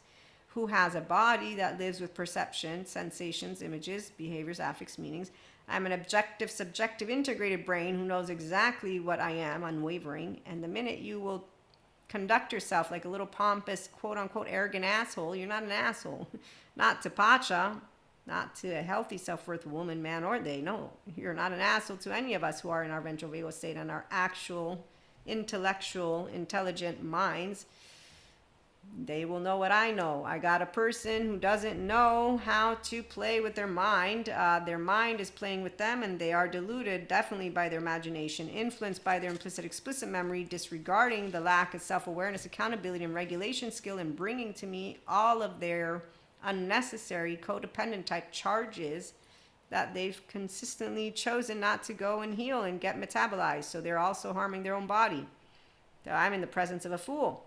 [SPEAKER 1] who has a body that lives with perception, sensations, images, behaviors, affects, meanings. I'm an objective, subjective, integrated brain who knows exactly what I am, unwavering. And the minute you will conduct yourself like a little pompous, quote unquote, arrogant asshole, you're not an asshole. Not to Pacha, not to a healthy self-worth woman, man, or they. No, you're not an asshole to any of us who are in our ventral vagal state and our actual intellectual, intelligent minds. They will know what I know. I got a person who doesn't know how to play with their mind. Their mind is playing with them, and they are deluded definitely by their imagination, influenced by their implicit, explicit memory, disregarding the lack of self-awareness, accountability, and regulation skill, and bringing to me all of their unnecessary codependent type charges that they've consistently chosen not to go and heal and get metabolized. So they're also harming their own body. So I'm in the presence of a fool.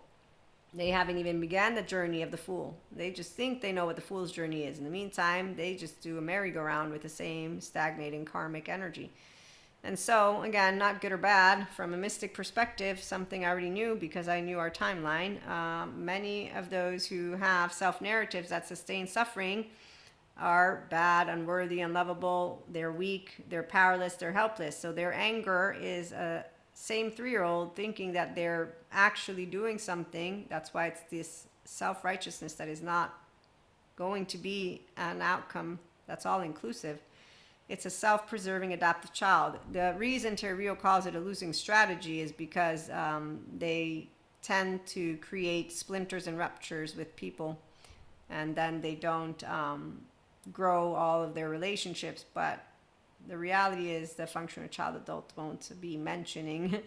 [SPEAKER 1] They haven't even began the journey of the fool. They just think they know what the fool's journey is. In the meantime, they just do a merry-go-round with the same stagnating karmic energy. And so, again, not good or bad. From a mystic perspective, something I already knew because I knew our timeline. Many of those who have self-narratives that sustain suffering are bad, unworthy, unlovable. They're weak, they're powerless, they're helpless. So their anger is a same 3-year-old thinking that they're actually doing something. That's why it's this self-righteousness that is not going to be an outcome that's all inclusive. It's a self-preserving adaptive child. The reason Terrio calls it a losing strategy is because they tend to create splinters and ruptures with people, and then they don't grow all of their relationships. But the reality is the functional child adult won't be mentioning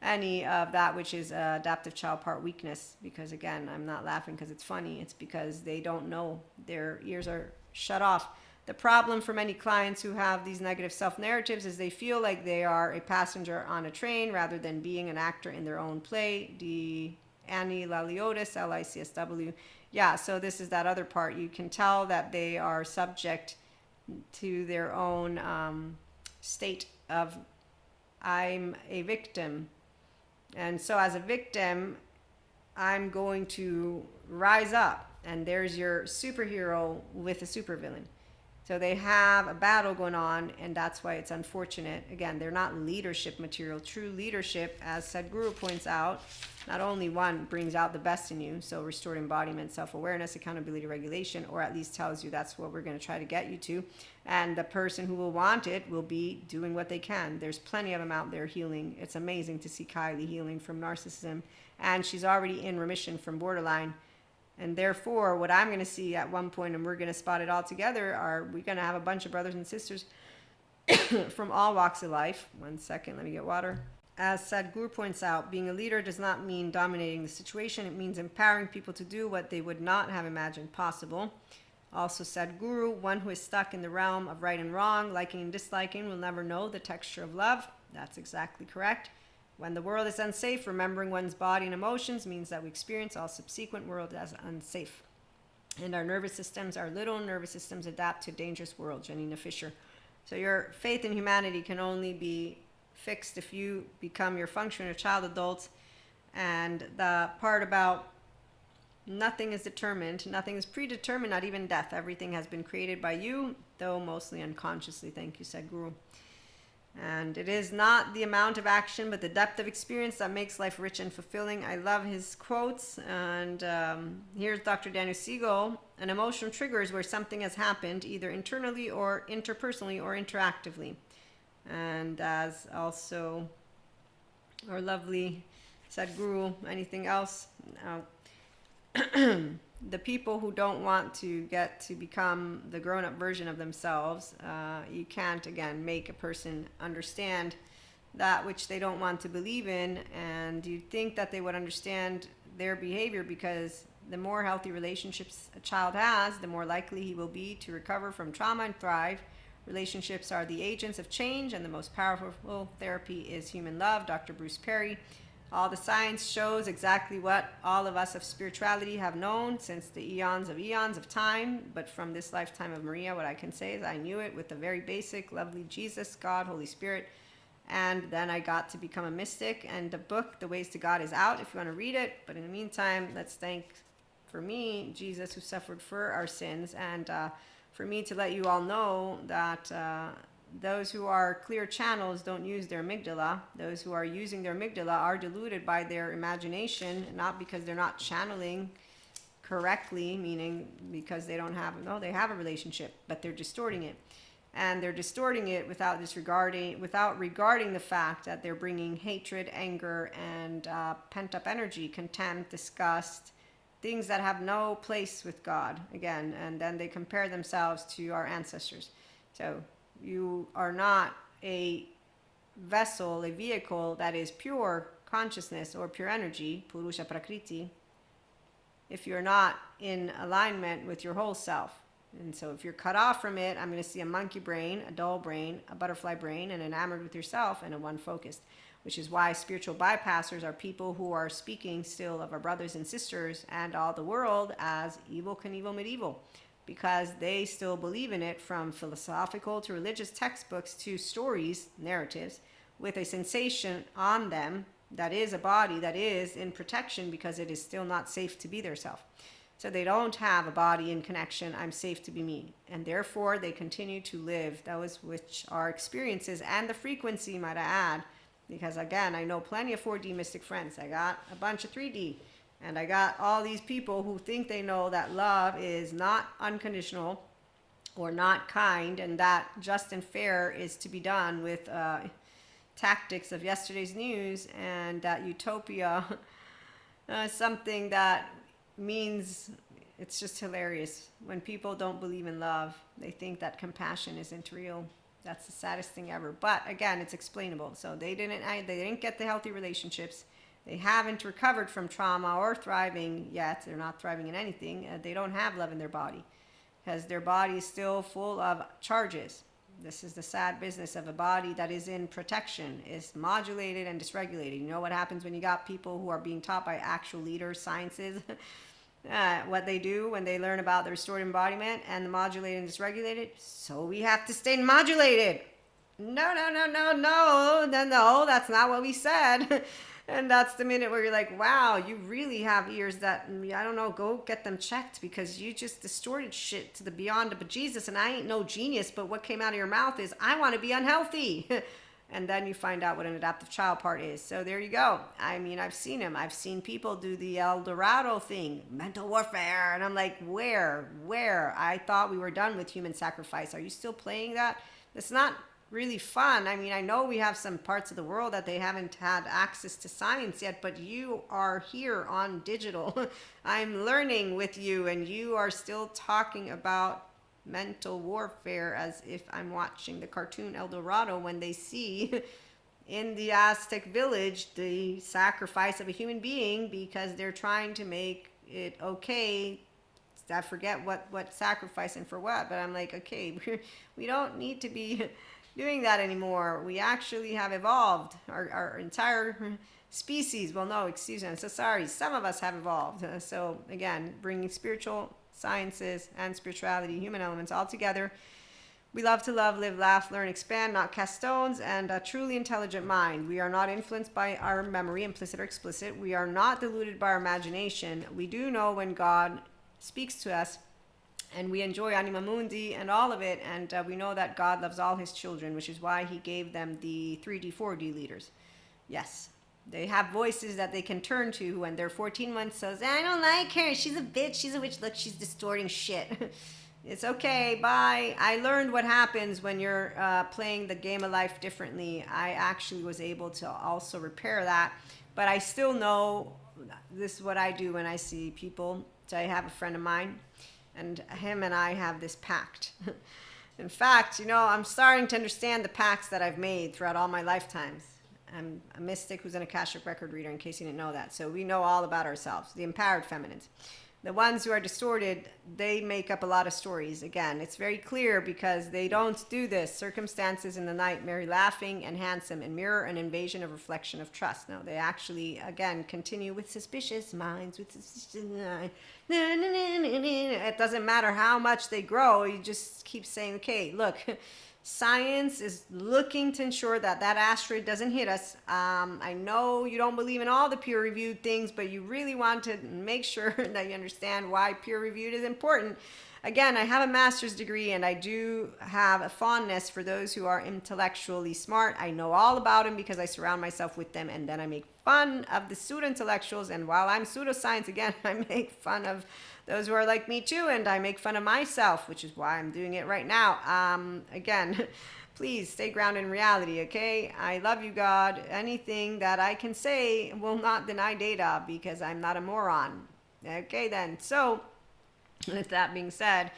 [SPEAKER 1] any of that, which is adaptive child part weakness. Because again, I'm not laughing because it's funny. It's because they don't know. Their ears are shut off. The problem for many clients who have these negative self-narratives is they feel like they are a passenger on a train rather than being an actor in their own play. Annie Laliotis, LICSW. Yeah, so this is that other part. You can tell that they are subject to their own state of I'm a victim. And so as a victim, I'm going to rise up. And there's your superhero with a supervillain. So they have a battle going on, and that's why it's unfortunate. Again, they're not leadership material. True leadership, as Sadhguru points out, not only one brings out the best in you, so restored embodiment, self-awareness, accountability, regulation, or at least tells you that's what we're going to try to get you to. And the person who will want it will be doing what they can. There's plenty of them out there healing. It's amazing to see Kylie healing from narcissism, and she's already in remission from borderline. And therefore, what I'm going to see at one point, and we're going to spot it all together, are we're going to have a bunch of brothers and sisters from all walks of life. 1 second, let me get water. As Sadhguru points out, being a leader does not mean dominating the situation. It means empowering people to do what they would not have imagined possible. Also, Sadhguru, one who is stuck in the realm of right and wrong, liking and disliking, will never know the texture of love. That's exactly correct. When the world is unsafe, remembering one's body and emotions means that we experience all subsequent world as unsafe. And our nervous systems, our little nervous systems, adapt to a dangerous world. Janina Fisher. So your faith in humanity can only be fixed if you become your functional child adult. And the part about nothing is determined, nothing is predetermined, not even death. Everything has been created by you, though mostly unconsciously. Thank you, Sadhguru. And it is not the amount of action, but the depth of experience that makes life rich and fulfilling. I love his quotes. And here's Dr. Daniel Siegel. An emotional trigger is where something has happened, either internally or interpersonally or interactively. And as also our lovely Sadhguru, anything else? The people who don't want to get to become the grown-up version of themselves, you can't, again, make a person understand that which they don't want to believe in, and you think that they would understand their behavior because the more healthy relationships a child has, the more likely he will be to recover from trauma and thrive. Relationships are the agents of change, and the most powerful therapy is human love. Dr. Bruce Perry. All the science shows exactly what all of us of spirituality have known since the eons of time. But from this lifetime of Maria, what I can say is I knew it with the very basic, lovely Jesus, God, Holy Spirit. And then I got to become a mystic. And the book, The Ways to God, is out if you want to read it. But in the meantime, let's thank for me, Jesus, who suffered for our sins, and for me to let you all know that those who are clear channels don't use their amygdala. Those who are using their amygdala are deluded by their imagination, not because they're not channeling correctly, meaning because they don't have, no, they have a relationship, but they're distorting it. And they're distorting it without regarding the fact that they're bringing hatred, anger, and pent-up energy, contempt, disgust, things that have no place with God, again, and then they compare themselves to our ancestors. So you are not a vessel, a vehicle that is pure consciousness or pure energy, Purusha Prakriti, if you're not in alignment with your whole self. And so if you're cut off from it, I'm going to see a monkey brain, a dull brain, a butterfly brain, and enamored with yourself, and a one focused, which is why spiritual bypassers are people who are speaking still of our brothers and sisters and all the world as evil, Knievel, medieval, because they still believe in it, from philosophical to religious textbooks to stories, narratives, with a sensation on them that is a body that is in protection because it is still not safe to be their self. So they don't have a body in connection, I'm safe to be me. And therefore they continue to live those which are experiences, and the frequency, might I add, because again, I know plenty of 4D mystic friends. I got a bunch of 3D, and I got all these people who think they know that love is not unconditional or not kind, and that just and fair is to be done with tactics of yesterday's news, and that utopia, something that means, it's just hilarious when people don't believe in love. They think that compassion isn't real. That's the saddest thing ever. But again, it's explainable. So they didn't get the healthy relationships. They haven't recovered from trauma or thriving yet. They're not thriving in anything. They don't have love in their body because their body is still full of charges. This is the sad business of a body that is in protection. It's modulated and dysregulated. You know what happens when you got people who are being taught by actual leaders, sciences, what they do when they learn about the restored embodiment and the modulated and dysregulated? So we have to stay modulated. No, that's not what we said. And that's the minute where you're like, wow, you really have ears that, I don't know, go get them checked, because you just distorted shit to the beyond of Jesus, and I ain't no genius, but what came out of your mouth is, I want to be unhealthy. And then you find out what an adaptive child part is. So there you go. I mean, I've seen him. I've seen people do the El Dorado thing, mental warfare. And I'm like, where? I thought we were done with human sacrifice. Are you still playing that? It's not really fun. I mean, I know we have some parts of the world that they haven't had access to science yet, but you are here on digital. I'm learning with you, and you are still talking about mental warfare as if I'm watching the cartoon El Dorado, when they see in the Aztec village the sacrifice of a human being because they're trying to make it okay. I forget what sacrifice and for what, but I'm like, okay, we don't need to be doing that anymore. We actually have evolved. Our entire species, well, no, excuse me, I'm so sorry, some of us have evolved. So again, bringing spiritual sciences and spirituality, human elements all together. We love to love, live, laugh, learn, expand, not cast stones, and a truly intelligent mind. We are not influenced by our memory, implicit or explicit. We are not deluded by our imagination. We do know when God speaks to us, and we enjoy Anima Mundi and all of it, and we know that God loves all his children, which is why he gave them the 3D, 4D leaders. Yes. They have voices that they can turn to when they're 14 months. Says, I don't like her. She's a bitch. She's a witch. Look, she's distorting shit. It's okay. Bye. I learned what happens when you're playing the game of life differently. I actually was able to also repair that. But I still know this is what I do when I see people. So I have a friend of mine, and him and I have this pact. In fact, I'm starting to understand the pacts that I've made throughout all my lifetimes. I'm a mystic who's an Akashic record reader, in case you didn't know that. So we know all about ourselves, the empowered feminines. The ones who are distorted, they make up a lot of stories. Again, it's very clear because they don't do this. Circumstances in the night, merry laughing and handsome, and mirror an invasion of reflection of trust. No, they actually, again, continue with suspicious minds, with suspicious minds. It doesn't matter how much they grow. You just keep saying, okay, look, Science is looking to ensure that that asteroid doesn't hit us. I know you don't believe in all the peer-reviewed things, but you really want to make sure that you understand why peer-reviewed is important. Again, I have a master's degree, and I do have a fondness for those who are intellectually smart. I know all about them because I surround myself with them, and then I make fun of the pseudo-intellectuals. And while I'm pseudoscience, again, I make fun of those who are like me too, and I make fun of myself, which is why I'm doing it right now. Again, please stay grounded in reality, okay? I love you, God. Anything that I can say will not deny data because I'm not a moron. Okay, then. So, with that being said,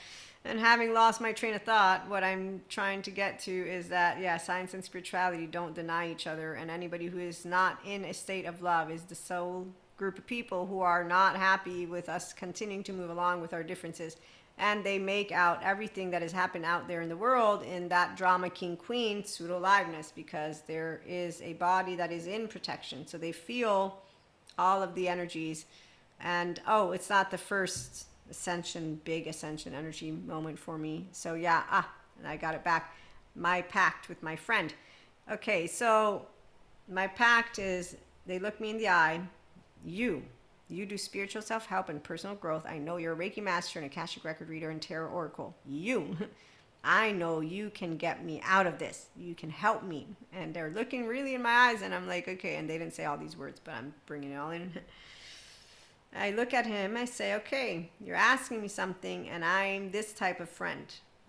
[SPEAKER 1] and having lost my train of thought, what I'm trying to get to is that, yeah, science and spirituality don't deny each other, and anybody who is not in a state of love is the sole group of people who are not happy with us continuing to move along with our differences. And they make out everything that has happened out there in the world in that drama king queen pseudo liveness, because there is a body that is in protection. So they feel all of the energies. And oh, it's not the first big ascension energy moment for me. So yeah, I got it back. My pact with my friend. Okay, so my pact is they look me in the eye. You do spiritual self-help and personal growth. I know you're a Reiki master and Akashic record reader and tarot oracle. I know you can get me out of this. You can help me. And they're looking really in my eyes, and I'm like, okay. And they didn't say all these words, but I'm bringing it all in. I look at him, I say, okay, you're asking me something, and I'm this type of friend.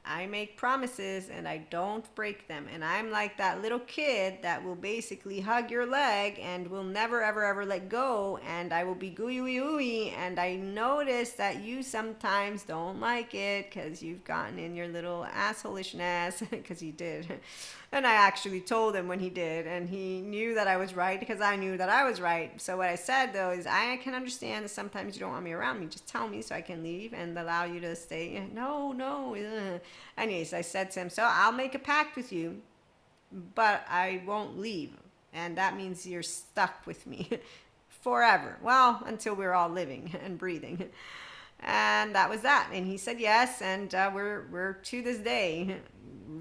[SPEAKER 1] I make promises and I don't break them. And I'm like that little kid that will basically hug your leg and will never, ever, ever let go. And I will be gooey, ooey, ooey. And I notice that you sometimes don't like it because you've gotten in your little assholishness, because he did. And I actually told him when he did. And he knew that I was right because I knew that I was right. So what I said, though, is I can understand that sometimes you don't want me around me. Just tell me so I can leave and allow you to stay. No. Anyways, I said to him, so I'll make a pact with you, but I won't leave. And that means you're stuck with me forever. Well, until we're all living and breathing. And that was that. And he said yes. And we're to this day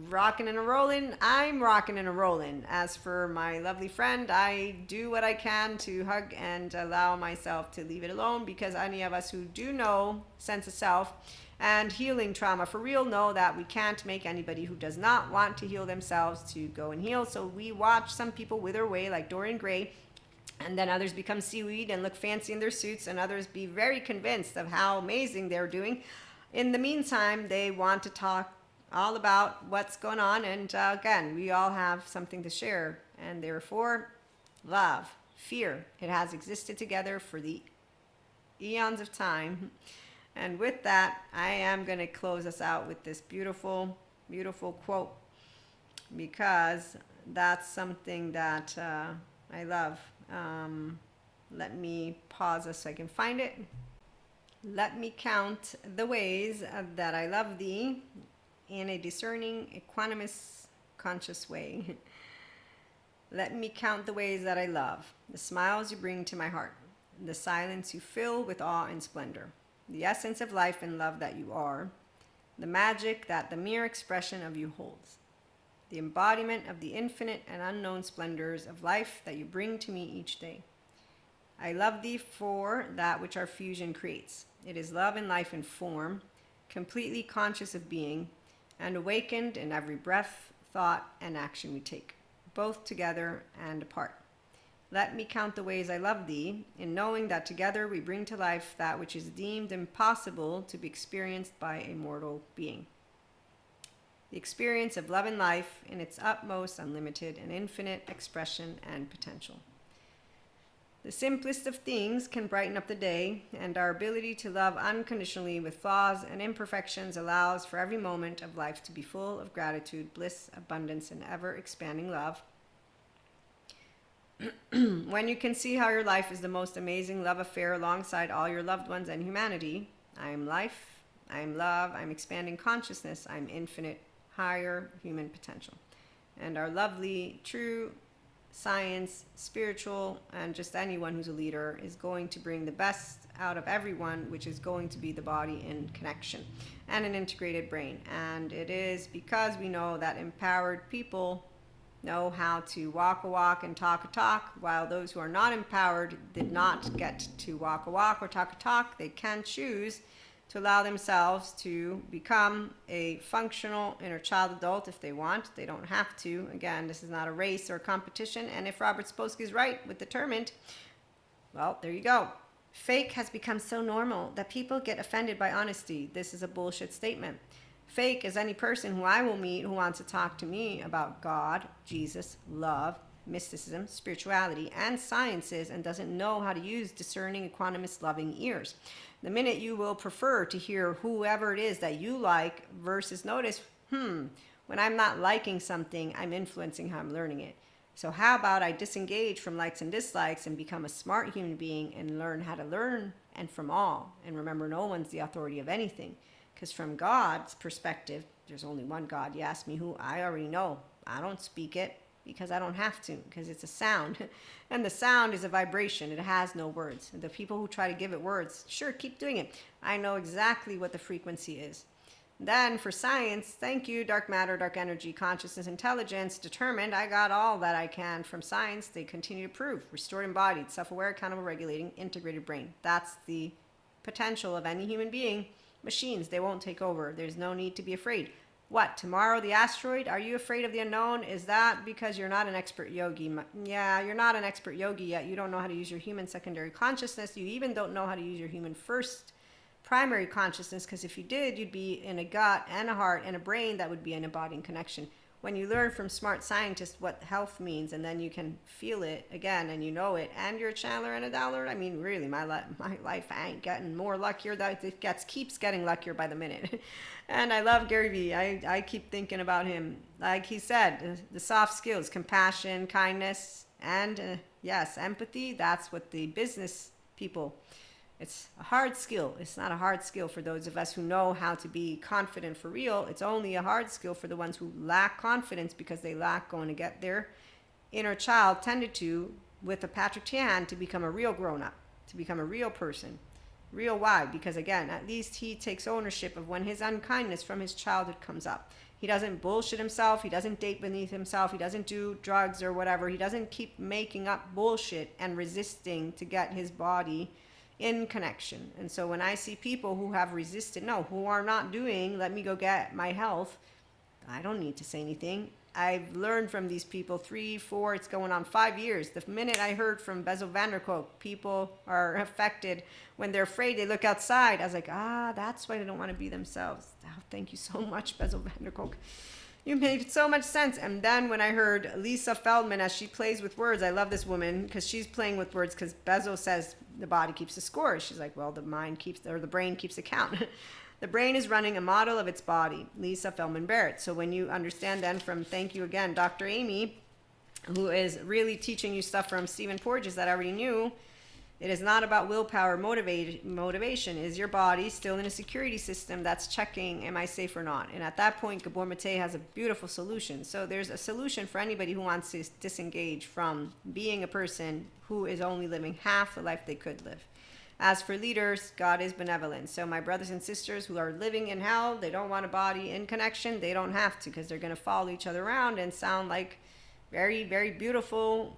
[SPEAKER 1] rocking and a rolling. I'm rocking and a rolling. As for my lovely friend, I do what I can to hug and allow myself to leave it alone, because any of us who do know sense of self and healing trauma for real know that we can't make anybody who does not want to heal themselves to go and heal. So we watch some people wither away like Dorian Gray, and then others become seaweed and look fancy in their suits, and others be very convinced of how amazing they're doing. In the meantime, they want to talk all about what's going on, and again, we all have something to share, and therefore, love, fear, it has existed together for the eons of time. And with that, I am going to close us out with this beautiful, beautiful quote, because that's something that I love. Let me pause this so I can find it. Let me count the ways that I love thee in a discerning, equanimous, conscious way. Let me count the ways that I love, the smiles you bring to my heart, the silence you fill with awe and splendor, the essence of life and love that you are, the magic that the mere expression of you holds, the embodiment of the infinite and unknown splendors of life that you bring to me each day. I love thee for that which our fusion creates. It is love and life in form, completely conscious of being, and awakened in every breath, thought, and action we take, both together and apart. Let me count the ways I love thee, in knowing that together we bring to life that which is deemed impossible to be experienced by a mortal being. The experience of love and life in its utmost, unlimited, and infinite expression and potential. The simplest of things can brighten up the day, and our ability to love unconditionally with flaws and imperfections allows for every moment of life to be full of gratitude, bliss, abundance, and ever-expanding love. When you can see how your life is the most amazing love affair alongside all your loved ones and humanity, I am life, I am love, I'm expanding consciousness, I'm infinite, higher human potential. And our lovely, true science, spiritual, and just anyone who's a leader is going to bring the best out of everyone, which is going to be the body in connection and an integrated brain. And it is because we know that empowered people know how to walk a walk and talk a talk, while those who are not empowered did not get to walk a walk or talk a talk. They can choose to allow themselves to become a functional inner child adult if they want. They don't have to. Again, this is not a race or a competition. And if Robert Spolsky is right with determined, well, there you go. Fake has become so normal that people get offended by honesty. This is a bullshit statement. Fake is any person who I will meet who wants to talk to me about God, Jesus, love, mysticism, spirituality, and sciences, and doesn't know how to use discerning, equanimous, loving ears. The minute you will prefer to hear whoever it is that you like versus notice, when I'm not liking something, I'm influencing how I'm learning it. So how about I disengage from likes and dislikes and become a smart human being and learn how to learn, and from all. And remember, no one's the authority of anything. Because from God's perspective, there's only one God. You ask me who, I already know. I don't speak it because I don't have to, because it's a sound. And the sound is a vibration. It has no words. And the people who try to give it words, sure, keep doing it. I know exactly what the frequency is. Then for science, thank you, dark matter, dark energy, consciousness, intelligence, determined. I got all that I can from science. They continue to prove. Restored, embodied, self-aware, accountable, regulating, integrated brain. That's the potential of any human being. Machines, they won't take over. There's no need to be afraid. What, tomorrow the asteroid? Are you afraid of the unknown? Is that because you're not an expert yogi? Yeah, you're not an expert yogi yet. You don't know how to use your human secondary consciousness. You even don't know how to use your human first primary consciousness, because if you did, you'd be in a gut and a heart and a brain that would be an embodying connection. When you learn from smart scientists what health means, and then you can feel it again and you know it, and you're a channeler and a downloader, I mean, really, my life ain't getting more luckier. That it keeps getting luckier by the minute. And I love Gary Vee. I keep thinking about him. Like he said, the soft skills, compassion, kindness, and yes, empathy, that's what the business people, it's a hard skill. It's not a hard skill for those of us who know how to be confident for real. It's only a hard skill for the ones who lack confidence because they lack going to get their inner child tended to with a Patrick Tian to become a real grown-up, to become a real person. Real why? Because again, at least he takes ownership of when his unkindness from his childhood comes up. He doesn't bullshit himself. He doesn't date beneath himself. He doesn't do drugs or whatever. He doesn't keep making up bullshit and resisting to get his body in connection. And so when I see people who have resisted, who are not doing, let me go get my health, I don't need to say anything. I've learned from these people 3, 4, it's going on 5 years. The minute I heard from Bezel van der Kolk, people are affected when they're afraid, they look outside. I was like, that's why they don't want to be themselves. Oh, thank you so much, Bezel van der Kolk. You made so much sense. And then when I heard Lisa Feldman, as she plays with words, I love this woman because she's playing with words, because Bezo says the body keeps the score. She's like, well, the brain keeps account. The brain is running a model of its body. Lisa Feldman Barrett. So when you understand then from, thank you again, Dr. Amy, who is really teaching you stuff from Stephen Porges that I already knew, it is not about willpower, motivation. Is your body still in a security system that's checking, am I safe or not? And at that point, Gabor Mate has a beautiful solution. So there's a solution for anybody who wants to disengage from being a person who is only living half the life they could live. As for leaders, God is benevolent. So my brothers and sisters who are living in hell, they don't want a body in connection. They don't have to, because they're going to follow each other around and sound like very, very beautiful,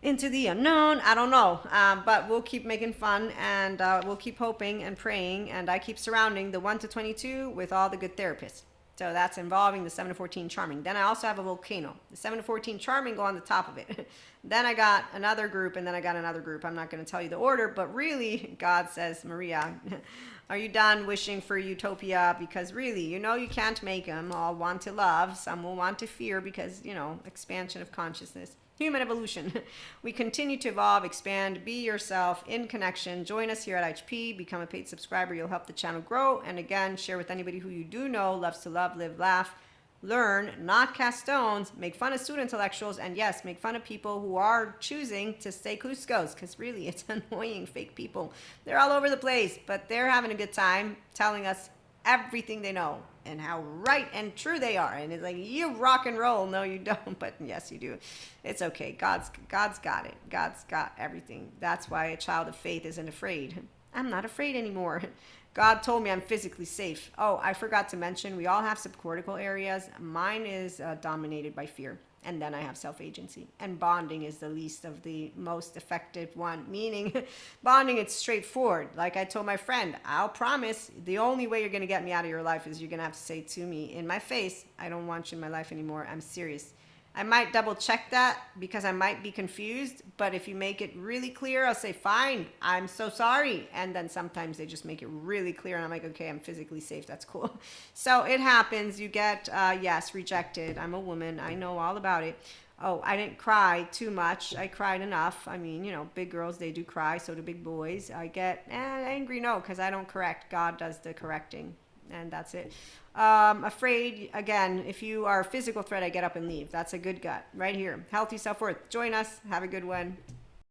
[SPEAKER 1] into the unknown. I don't know. But we'll keep making fun, and we'll keep hoping and praying. And I keep surrounding the 1 to 22 with all the good therapists. So that's involving the 7 to 14 charming. Then I also have a volcano. The 7 to 14 charming go on the top of it. Then I got another group, and then I got another group. I'm not going to tell you the order, but really, God says, Maria, are you done wishing for utopia? Because really, you can't make them all want to love. Some will want to fear because, expansion of consciousness. Human evolution. We continue to evolve, expand, be yourself in connection. Join us here at IHP. Become a paid subscriber. You'll help the channel grow. And again, share with anybody who you do know loves to love, live, laugh, learn, not cast stones, make fun of pseudo intellectuals, and yes, make fun of people who are choosing to stay Cuscos, because really it's annoying fake people. They're all over the place, but they're having a good time telling us everything they know and how right and true they are. And it's like, you rock and roll. No, you don't. But yes, you do. It's okay. God's got it. God's got everything. That's why a child of faith isn't afraid. I'm not afraid anymore. God told me I'm physically safe. Oh, I forgot to mention, we all have subcortical areas. Mine is dominated by fear. And then I have self-agency. And bonding is the least of the most effective one. Meaning, bonding, it's straightforward. Like I told my friend, I'll promise the only way you're going to get me out of your life is you're going to have to say to me in my face, I don't want you in my life anymore. I'm serious. I might double check that because I might be confused. But if you make it really clear, I'll say, fine, I'm so sorry. And then sometimes they just make it really clear. And I'm like, okay, I'm physically safe. That's cool. So it happens. You get, yes, rejected. I'm a woman. I know all about it. Oh, I didn't cry too much. I cried enough. I mean, you know, big girls, they do cry. So do big boys. I get angry. No, because I don't correct. God does the correcting. And that's it. Afraid, again, if you are a physical threat, I get up and leave. That's a good gut right here. Healthy self-worth. Join us. Have a good one.